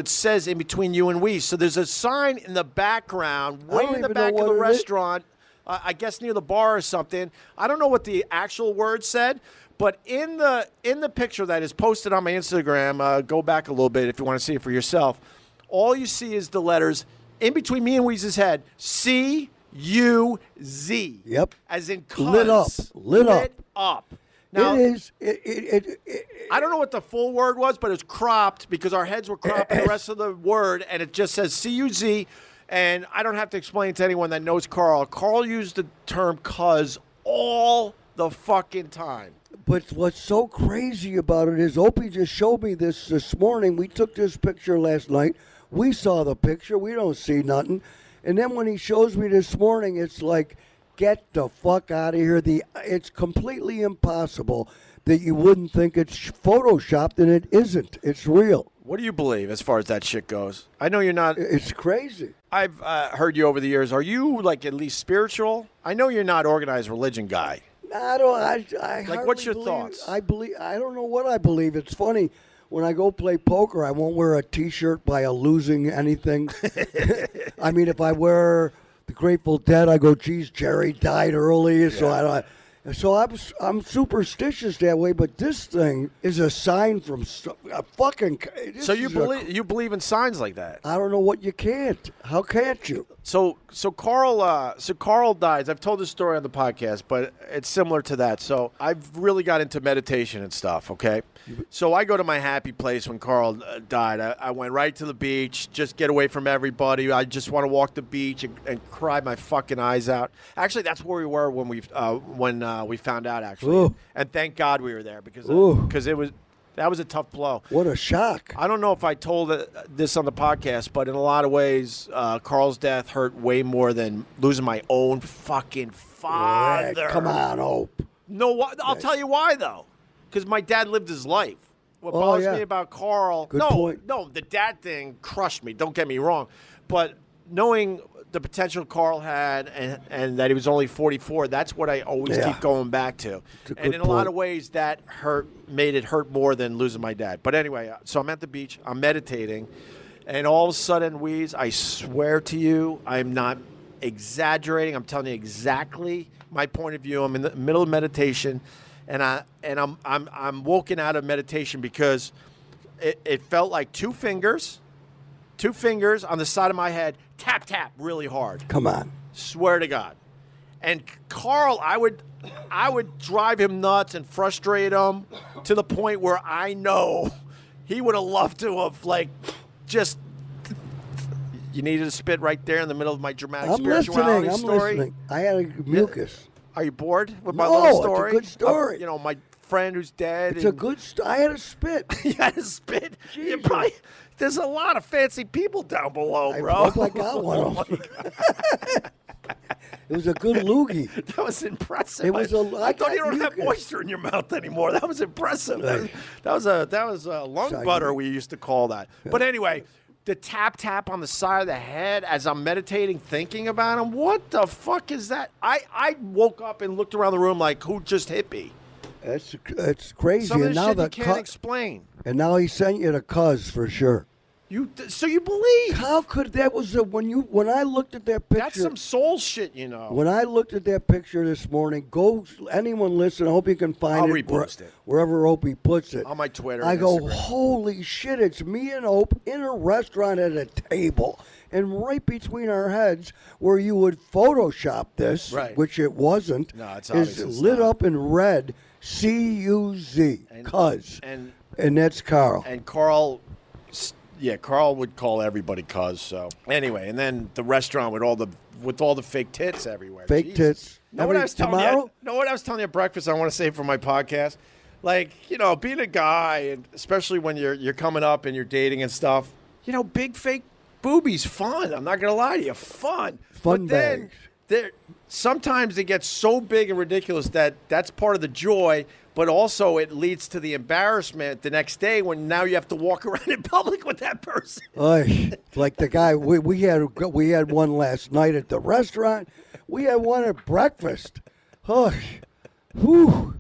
it says in between you and Wease?" So there's a sign in the background, way in the back of the restaurant. I guess near the bar or something. I don't know what the actual word said, but in the picture that is posted on my Instagram, go back a little bit if you want to see it for yourself. All you see is the letters in between me and Weeze's head, C-U-Z. Yep. As in cuz. Lit up. Now, it is. I don't know what the full word was, but it's cropped because our heads were cropping the rest of the word, and it just says C-U-Z. And I don't have to explain to anyone that knows Carl. Carl used the term cuz all the fucking time. But what's so crazy about it is Opie just showed me this morning. We took this picture last night. We saw the picture. We don't see nothing. And then when he shows me this morning, it's like, get the fuck out of here. It's completely impossible that you wouldn't think it's photoshopped, and it isn't. It's real. What do you believe as far as that shit goes? I know you're not. It's crazy. I've heard you over the years. Are you like at least spiritual? I know you're not organized religion guy. I don't. I like. What's your thoughts? I don't know what I believe. It's funny. When I go play poker, I won't wear a T-shirt by a losing anything. I mean, if I wear the Grateful Dead, I go, geez, Jerry died early, yeah. So I'm superstitious that way, but this thing is a sign from a fucking. So you believe in signs like that? I don't know what you can't. How can't you? So Carl dies. I've told this story on the podcast, but it's similar to that. So I've really got into meditation and stuff. Okay, so I go to my happy place when Carl died. I went right to the beach, just get away from everybody. I just want to walk the beach and cry my fucking eyes out. Actually, that's where we were when we found out. Actually, Ooh. And thank God we were there because that was a tough blow. What a shock. I don't know if I told this on the podcast, but in a lot of ways, Carl's death hurt way more than losing my own fucking father. Come on, Hope. No, I'll tell you why, though. Because my dad lived his life. what bothers yeah. me about Carl. Good point. No, the dad thing crushed me. Don't get me wrong, but knowing the potential Carl had and that he was only 44, that's what I always keep going back to. And in a lot of ways, that made it hurt more than losing my dad. But anyway, so I'm at the beach, I'm meditating, and all of a sudden, Wease, I swear to you, I'm not exaggerating. I'm telling you exactly my point of view. I'm in the middle of meditation, and I'm woken out of meditation because it felt like two fingers on the side of my head, tap really hard. Come on. Swear to God. And Carl, I would drive him nuts and frustrate him to the point where I know he would have loved to have just. You needed to spit right there in the middle of my dramatic spirituality story. I'm listening. I had a mucus. Are you bored with my little story? It's a good story. My friend who's dead. It's a good story. I had a spit. You had a spit? There's a lot of fancy people down below, bro. I hope I got one of them. It was a good loogie. That was impressive. It was I thought you don't have moisture in your mouth anymore. That was impressive. Right. That was a lung butter, we used to call that. Yeah. But anyway, the tap on the side of the head as I'm meditating, thinking about him. What the fuck is that? I woke up and looked around the room like, who just hit me? It's crazy. Some of this shit you can't explain. And now he sent you to cuz for sure. So you believe? How could that was when I looked at that picture? That's some soul shit, When I looked at that picture this morning, anyone listen. I hope you can find I'll repost it wherever Opie puts it on my Twitter. I go, holy shit! It's me and Opie in a restaurant at a table, and right between our heads, where you would Photoshop this, right. Which it wasn't. No, it's is lit up in red. CUZ, cuz, and that's Carl. And Carl. Yeah, Carl would call everybody cuz. So anyway, and then the restaurant with all the fake tits everywhere. Fake tits. Know what I was telling you at breakfast? I want to say for my podcast, like being a guy, and especially when you're coming up and you're dating and stuff. Big fake boobies, fun. I'm not gonna lie to you, fun. Fun but then sometimes it gets so big and ridiculous that's part of the joy. But also it leads to the embarrassment the next day when now you have to walk around in public with that person. Like the guy we had one last night at the restaurant. We had one at breakfast. Whew.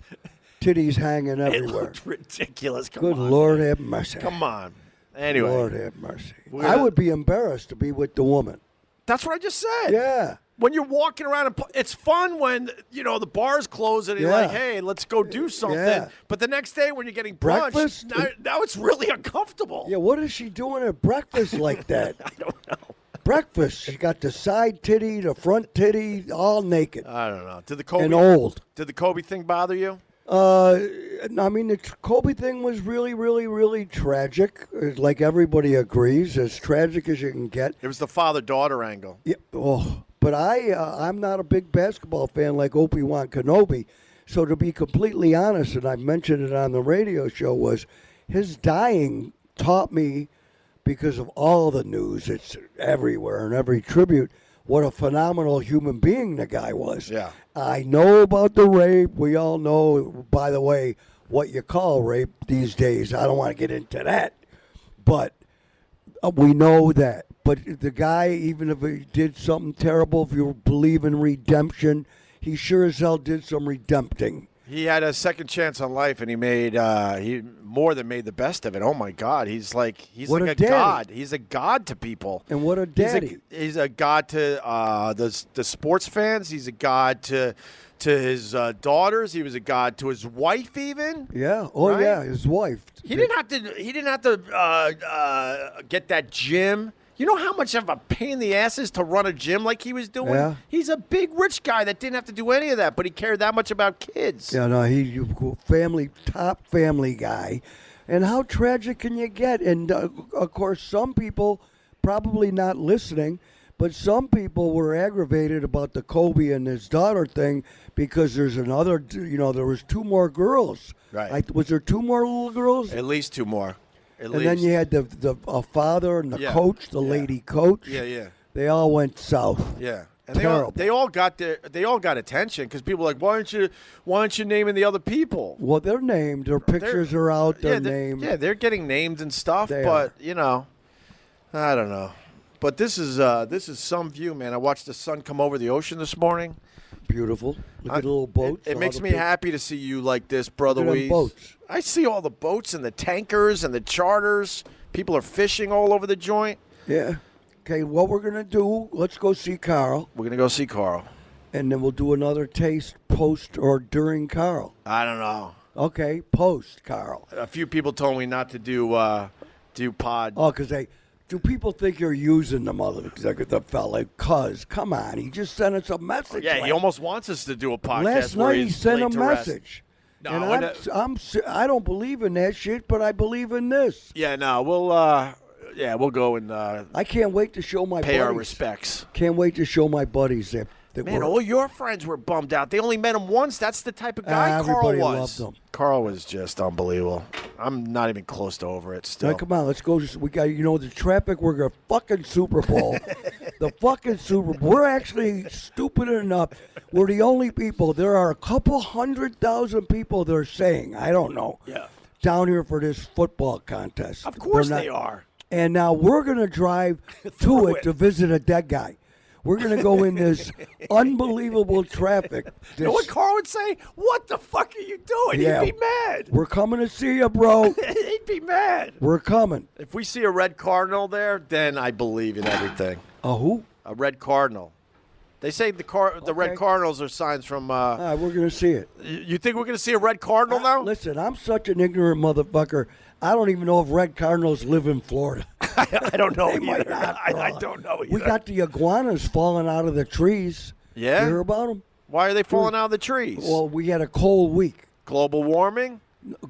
Titties hanging everywhere. It looked ridiculous. Good Lord have mercy. Come on. Anyway. Lord have mercy. I would be embarrassed to be with the woman. That's what I just said. Yeah. When you're walking around, it's fun when, the bar's closed and you're like, hey, let's go do something. Yeah. But the next day when you're getting brunch, breakfast? Now it's really uncomfortable. Yeah, what is she doing at breakfast like that? I don't know. Breakfast, she got the side titty, the front titty, all naked. I don't know. And old. Did the Kobe thing bother you? I mean, the Kobe thing was really, really, really tragic. Like everybody agrees, as tragic as you can get. It was the father-daughter angle. Yeah. Oh. But I'm not a big basketball fan like Obi-Wan Kenobi. So to be completely honest, and I mentioned it on the radio show, was his dying taught me, because of all the news, it's everywhere, and every tribute, what a phenomenal human being the guy was. Yeah. I know about the rape. We all know, by the way, what you call rape these days. I don't want to get into that. But we know that. But the guy, even if he did something terrible, if you believe in redemption, he sure as hell did some redempting. He had a second chance on life, and he more than made the best of it. Oh my God, he's like a god. He's a god to people. And what a daddy! He's a god to the sports fans. He's a god to his daughters. He was a god to his wife, even. Yeah. Oh right? Yeah, his wife. He didn't have to get that gym. You know how much of a pain in the ass is to run a gym like he was doing? Yeah. He's a big rich guy that didn't have to do any of that, but he cared that much about kids. Yeah, no, he's a top family guy. And how tragic can you get? And, of course, some people, probably not listening, but some people were aggravated about the Kobe and his daughter thing because there's another, there was two more girls. Right. Was there two more little girls? At least two more. Then you had the father and the coach, the lady coach. Yeah. They all went south. Yeah. And they all got attention because people are like, why aren't you naming the other people? Well, they're named. Their pictures are out. They're named. Yeah, they're getting named and stuff. They but are. I don't know. But this is some view, man. I watched the sun come over the ocean this morning. Beautiful. Look at the little boats. It makes me happy to see you like this, Brother Wease. Boats. I see all the boats and the tankers and the charters. People are fishing all over the joint. Yeah. Okay, what we're going to do, let's go see Carl. We're going to go see Carl. And then we'll do another taste post or during Carl. I don't know. Okay, post Carl. A few people told me not to do pod. Oh, because do people think you're using the mother executive fella? Because, come on, he just sent us a message. Yeah, he almost wants us to do a podcast. Last night he sent a message. No, and I don't believe in that shit, but I believe in this. Yeah, no, we'll go and I can't wait to show my pay buddies. our respects. Can't wait to show my buddies that Man, all your friends were bummed out. They only met him once. That's the type of guy Carl everybody was. loved him. Carl was just unbelievable. I'm not even close to over it still. Now, come on, let's go. We got the traffic. We're going to fucking Super Bowl. The fucking Super Bowl. We're actually stupid enough. We're the only people. There are a couple 100,000 people they're saying, I don't know, down here for this football contest. Of course they are. And now we're going to drive to it to visit a dead guy. We're going to go in this unbelievable traffic. You know what Carl would say? What the fuck are you doing? Yeah. He'd be mad. We're coming to see you, bro. He'd be mad. We're coming. If we see a red cardinal there, then I believe in everything. A who? A red cardinal. They say the red cardinals are signs from... we're going to see it. You think we're going to see a red cardinal now? Listen, I'm such an ignorant motherfucker. I don't even know if red cardinals live in Florida. I don't know They either. might not, I don't know either. We got the iguanas falling out of the trees. Yeah? You hear about them? Why are they falling out of the trees? Well, we had a cold week. Global warming?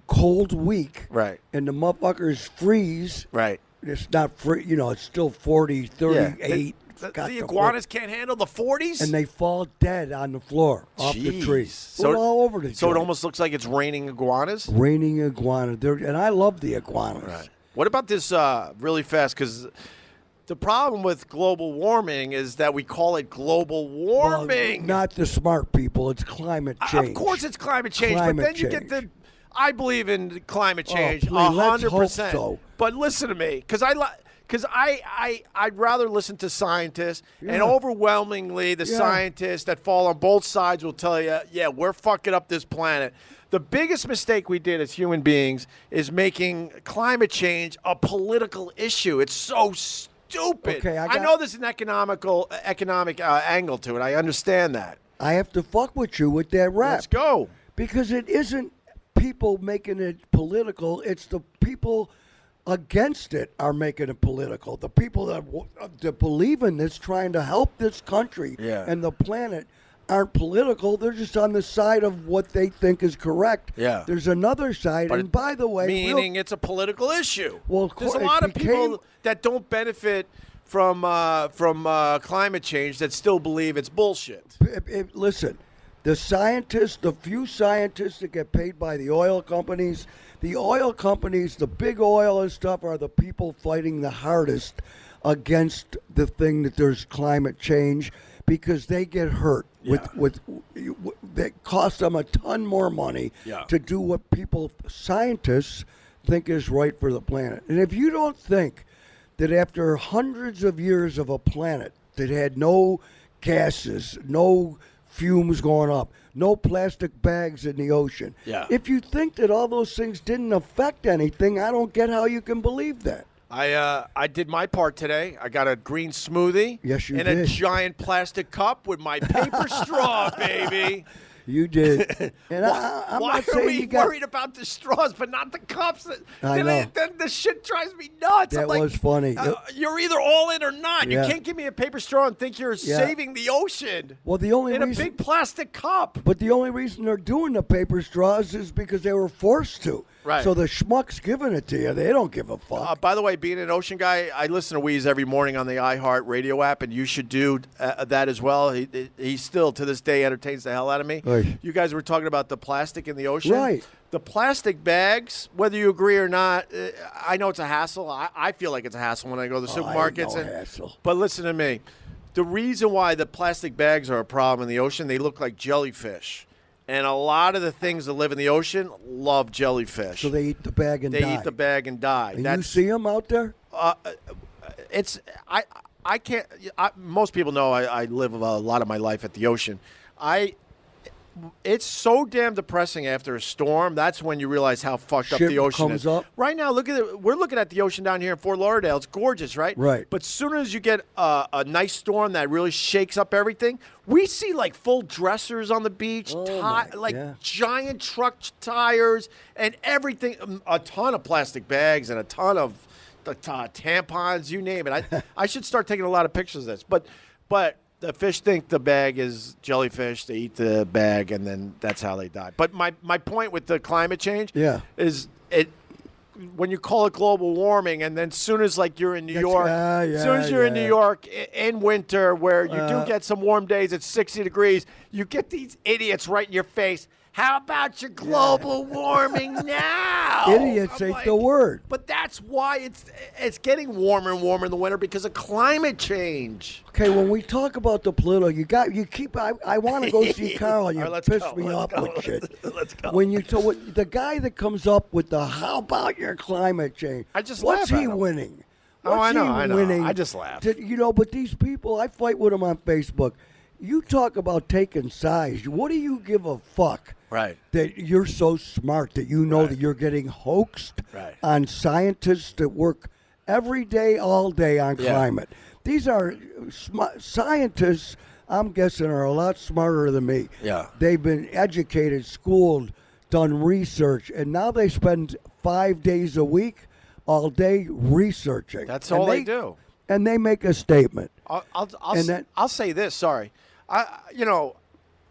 Cold week. Right. And the motherfuckers freeze. Right. It's not free. It's still 40, 38. The iguanas can't handle the 40s? And they fall dead on the floor off the tree. So all over the So it almost looks like it's raining iguanas? Raining iguana. And I love the iguanas. Right. What about this really fast? Because the problem with global warming is that we call it global warming. Well, not the smart people. It's climate change. Of course it's climate change. But then you get the... I believe in climate change 100%. 100%. So. But listen to me, because I'd rather listen to scientists, and overwhelmingly the scientists that fall on both sides will tell you, we're fucking up this planet. The biggest mistake we did as human beings is making climate change a political issue. It's so stupid. Okay, I know there's an economic angle to it. I understand that. I have to fuck with you with that rap. Let's go. Because it isn't people making it political. It's the people against it are making it political. The people that believe in this, trying to help this country and the planet, aren't political. They're just on the side of what they think is correct. Yeah. There's another side, and by the way, meaning it's a political issue. Well, there's a lot of people that don't benefit from climate change that still believe it's bullshit. Listen, the few scientists that get paid by the oil companies, the big oil and stuff, are the people fighting the hardest against the thing that there's climate change, because they get hurt with that costs them a ton more money to do what scientists think is right for the planet. And if you don't think that after hundreds of years of a planet that had no gases, no fumes going up, no plastic bags in the ocean, if you think that all those things didn't affect anything, I don't get how you can believe that. I did my part today. I got a green smoothie. Yes, you in did. A giant plastic cup with my paper straw, baby. You did. And I'm why not are saying we worried about the straws but not the cups? I know. Then the shit drives me nuts. That was funny. You're either all in or not. Yeah. You can't give me a paper straw and think you're saving the ocean. Well, the only in reason, a big plastic cup. But the only reason they're doing the paper straws is because they were forced to. Right. So the schmucks giving it to you, they don't give a fuck. By the way, being an ocean guy, I listen to Wease every morning on the iHeart Radio app, and you should do that as well. He still, to this day, entertains the hell out of me. Right. You guys were talking about the plastic in the ocean. Right. The plastic bags, whether you agree or not, I know it's a hassle. I feel like it's a hassle when I go to the supermarkets. No hassle. But listen to me. the reason why the plastic bags are a problem in the ocean, they look like jellyfish. And a lot of the things that live in the ocean love jellyfish. So they eat the bag and die. They eat the bag and die. And you see them out there? I can't. Most people know I live a lot of my life at the ocean. It's so damn depressing after a storm. That's when you realize how fucked up the ocean comes is. Up. Right now, we're looking at the ocean down here in Fort Lauderdale. It's gorgeous, right? Right. But as soon as you get a nice storm that really shakes up everything, we see like full dressers on the beach, giant truck tires and everything, a ton of plastic bags and a ton of tampons, you name it. I should start taking a lot of pictures of this. But the fish think the bag is jellyfish. They eat the bag, and then that's how they die. But my point with the climate change is when you call it global warming, and then as soon as like you're in New York, in New York in winter where you do get some warm days, it's 60 degrees, you get these idiots right in your face. How about your global warming now? Idiots ain't the word. But that's why it's getting warmer and warmer in the winter because of climate change. Okay, when we talk about the political, I want to go see Carl, and you piss me off with shit. Let's go. The guy that comes up with the how about your climate change? I just what's laugh he at him. winning? I know. Winning? I just laugh. But these people, I fight with them on Facebook. You talk about taking sides. What do you give a fuck? Right. That you're so smart that you know that you're getting hoaxed on scientists that work every day, all day on climate. These are scientists, I'm guessing, are a lot smarter than me. Yeah. They've been educated, schooled, done research, and now they spend 5 days a week, all day researching. That's all they do. And they make a statement. I'll say this. Sorry,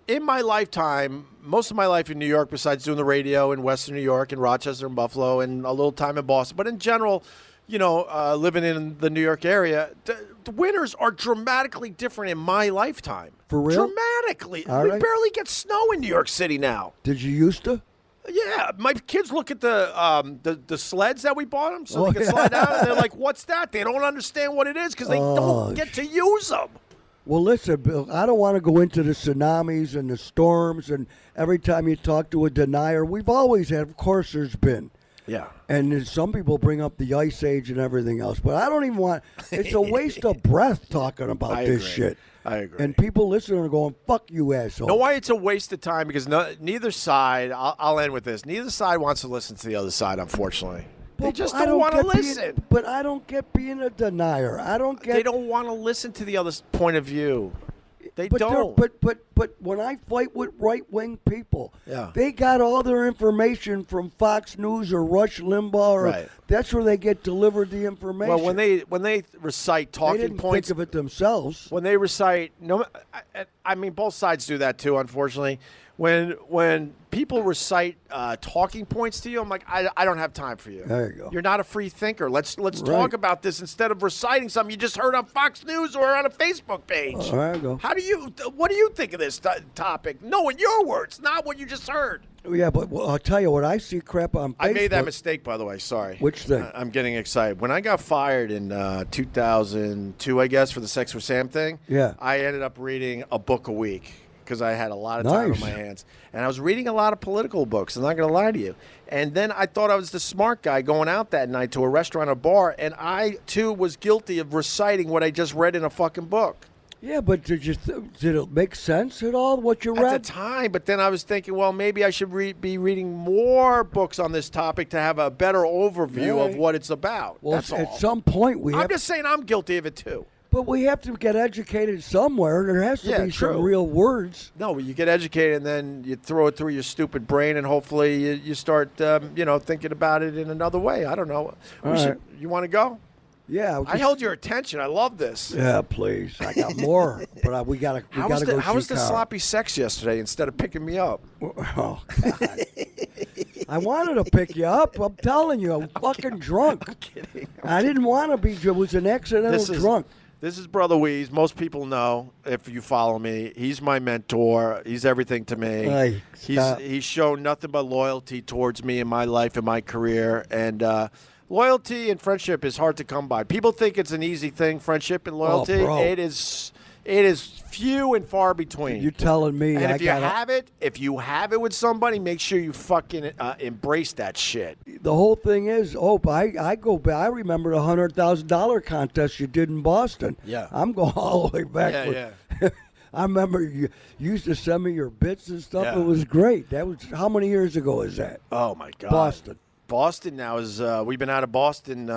in my lifetime, most of my life in New York, besides doing the radio in Western New York and Rochester and Buffalo and a little time in Boston, but in general, living in the New York area, the winters are dramatically different in my lifetime. For real? Dramatically. All we right. barely get snow in New York City now. Did you used to? Yeah, my kids look at the sleds that we bought them so they can slide down, and they're like, "What's that?" They don't understand what it is because they don't get to use them. Well, listen, Bill, I don't want to go into the tsunamis and the storms, and every time you talk to a denier, we've always had, of course there's been. Yeah. And then some people bring up the Ice Age and everything else, but I don't even want, it's a waste of breath talking about this shit. I agree. And people listening are going, fuck you, asshole. Know why it's a waste of time? Because neither side, I'll end with this, neither side wants to listen to the other side, unfortunately. They just don't want to listen. But I don't get being a denier. They don't want to listen to the other point of view. They but don't. But when I fight with right-wing people, Yeah. they got all their information from Fox News or Rush Limbaugh. That's where they get delivered the information. Well, when they recite talking they didn't points, think of it themselves. when they recite, I mean, both sides do that too, unfortunately. When people recite talking points to you, I'm like, I don't have time for you. There you go. You're not a free thinker. Let's talk about this instead of reciting something you just heard on Fox News or on a Facebook page. There you go. What do you think of this topic? No, in your words, not what you just heard. Yeah, but I'll tell you what, I see crap on Facebook. I made that mistake, by the way. Sorry. Which thing? I'm getting excited. When I got fired in 2002, I guess, for the Sex with Sam thing, I ended up reading a book a week because I had a lot of time on my hands. And I was reading a lot of political books, I'm not going to lie to you. And then I thought I was the smart guy going out that night to a restaurant or bar, and I, too, was guilty of reciting what I just read in a fucking book. Yeah, but did it make sense at all, what you read? At the time, but then I was thinking, well, maybe I should be reading more books on this topic to have a better overview of what it's about. Well, that's all. At some point, I'm just saying I'm guilty of it, too. But we have to get educated somewhere. There has to be some real words. No, you get educated and then you throw it through your stupid brain, and hopefully you start, thinking about it in another way. I don't know. You want to go? Yeah, I held your attention. I love this. Yeah, please. I got more, but we gotta go. How was the sloppy sex yesterday instead of picking me up? Oh God! I wanted to pick you up. I'm telling you, I'm fucking drunk. I'm kidding. I didn't want to be. It was an accidental drunk. This is Brother Wease. Most people know, if you follow me, he's my mentor. He's everything to me. He's shown nothing but loyalty towards me in my life and my career. And loyalty and friendship is hard to come by. People think it's an easy thing, friendship and loyalty. Oh, bro. It is. It is few and far between. You're telling me. And if you have it with somebody, make sure you fucking embrace that shit. The whole thing is, I go back. I remember the $100,000 contest you did in Boston. Yeah. I'm going all the way back. Yeah. I remember you used to send me your bits and stuff. Yeah. It was great. That was how many years ago is that? Oh my God. Boston now is we've been out of Boston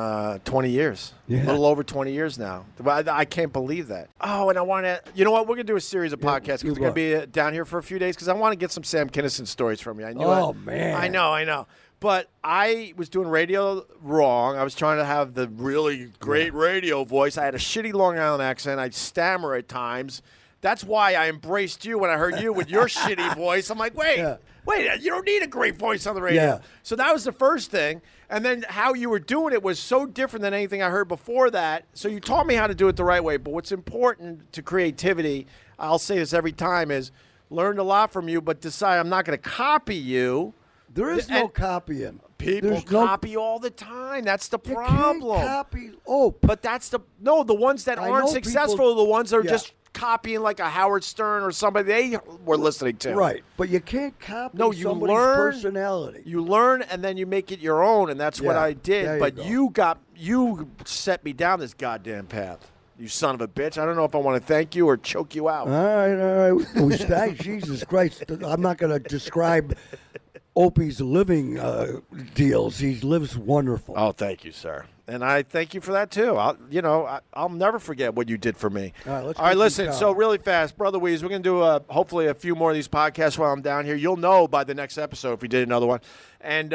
20 years. Yeah. A little over 20 years now. I can't believe that. Oh, and I want to, you know what? We're going to do a series of podcasts because we're going to be down here for a few days because I want to get some Sam Kinison stories from you. Man. I know. But I was doing radio wrong. I was trying to have the really great radio voice. I had a shitty Long Island accent. I'd stammer at times. That's why I embraced you when I heard you with your shitty voice. I'm like, wait, you don't need a great voice on the radio. Yeah. So that was the first thing. And then how you were doing it was so different than anything I heard before that. So you taught me how to do it the right way. But what's important to creativity, I'll say this every time, is learned a lot from you, but decide I'm not going to copy you. There is no copying. People copy all the time. That's the problem. You can't copy. But that's the ones that aren't successful are the ones that are just copying like a Howard Stern or somebody they were listening to. Right. But you can't copy somebody's personality. You learn and then you make it your own, and that's what I did. But you set me down this goddamn path. You son of a bitch. I don't know if I want to thank you or choke you out. All right. Jesus Christ. I'm not going to describe Opie's living deals. He lives wonderful. Oh, thank you, sir. And I thank you for that, too. I'll never forget what you did for me. All right, listen, so really fast, Brother Wease, we're going to do hopefully a few more of these podcasts while I'm down here. You'll know by the next episode if we did another one. And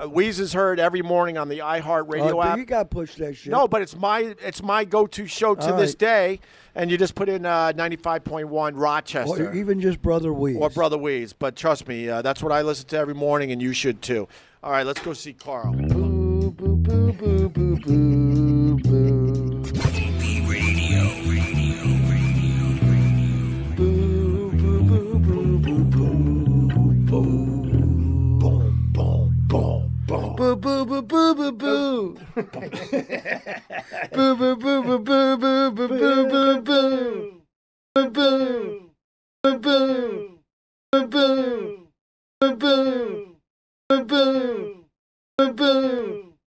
Wease is heard every morning on the iHeart Radio app. You got to push that shit. No, but it's my go-to show to this day. And you just put in 95.1 Rochester. Or even just Brother Wease. Or Brother Wease. But trust me, that's what I listen to every morning, and you should too. All right, let's go see Carl. Boo, boo, boo, boo, boo, boo, boo. Opie Radio. Boo, boo, boo, boo, boo, boo, boo. Boom, boom, boom, boom. Boo, boo, boo, boo, boo, boo. Boo, boo, boo,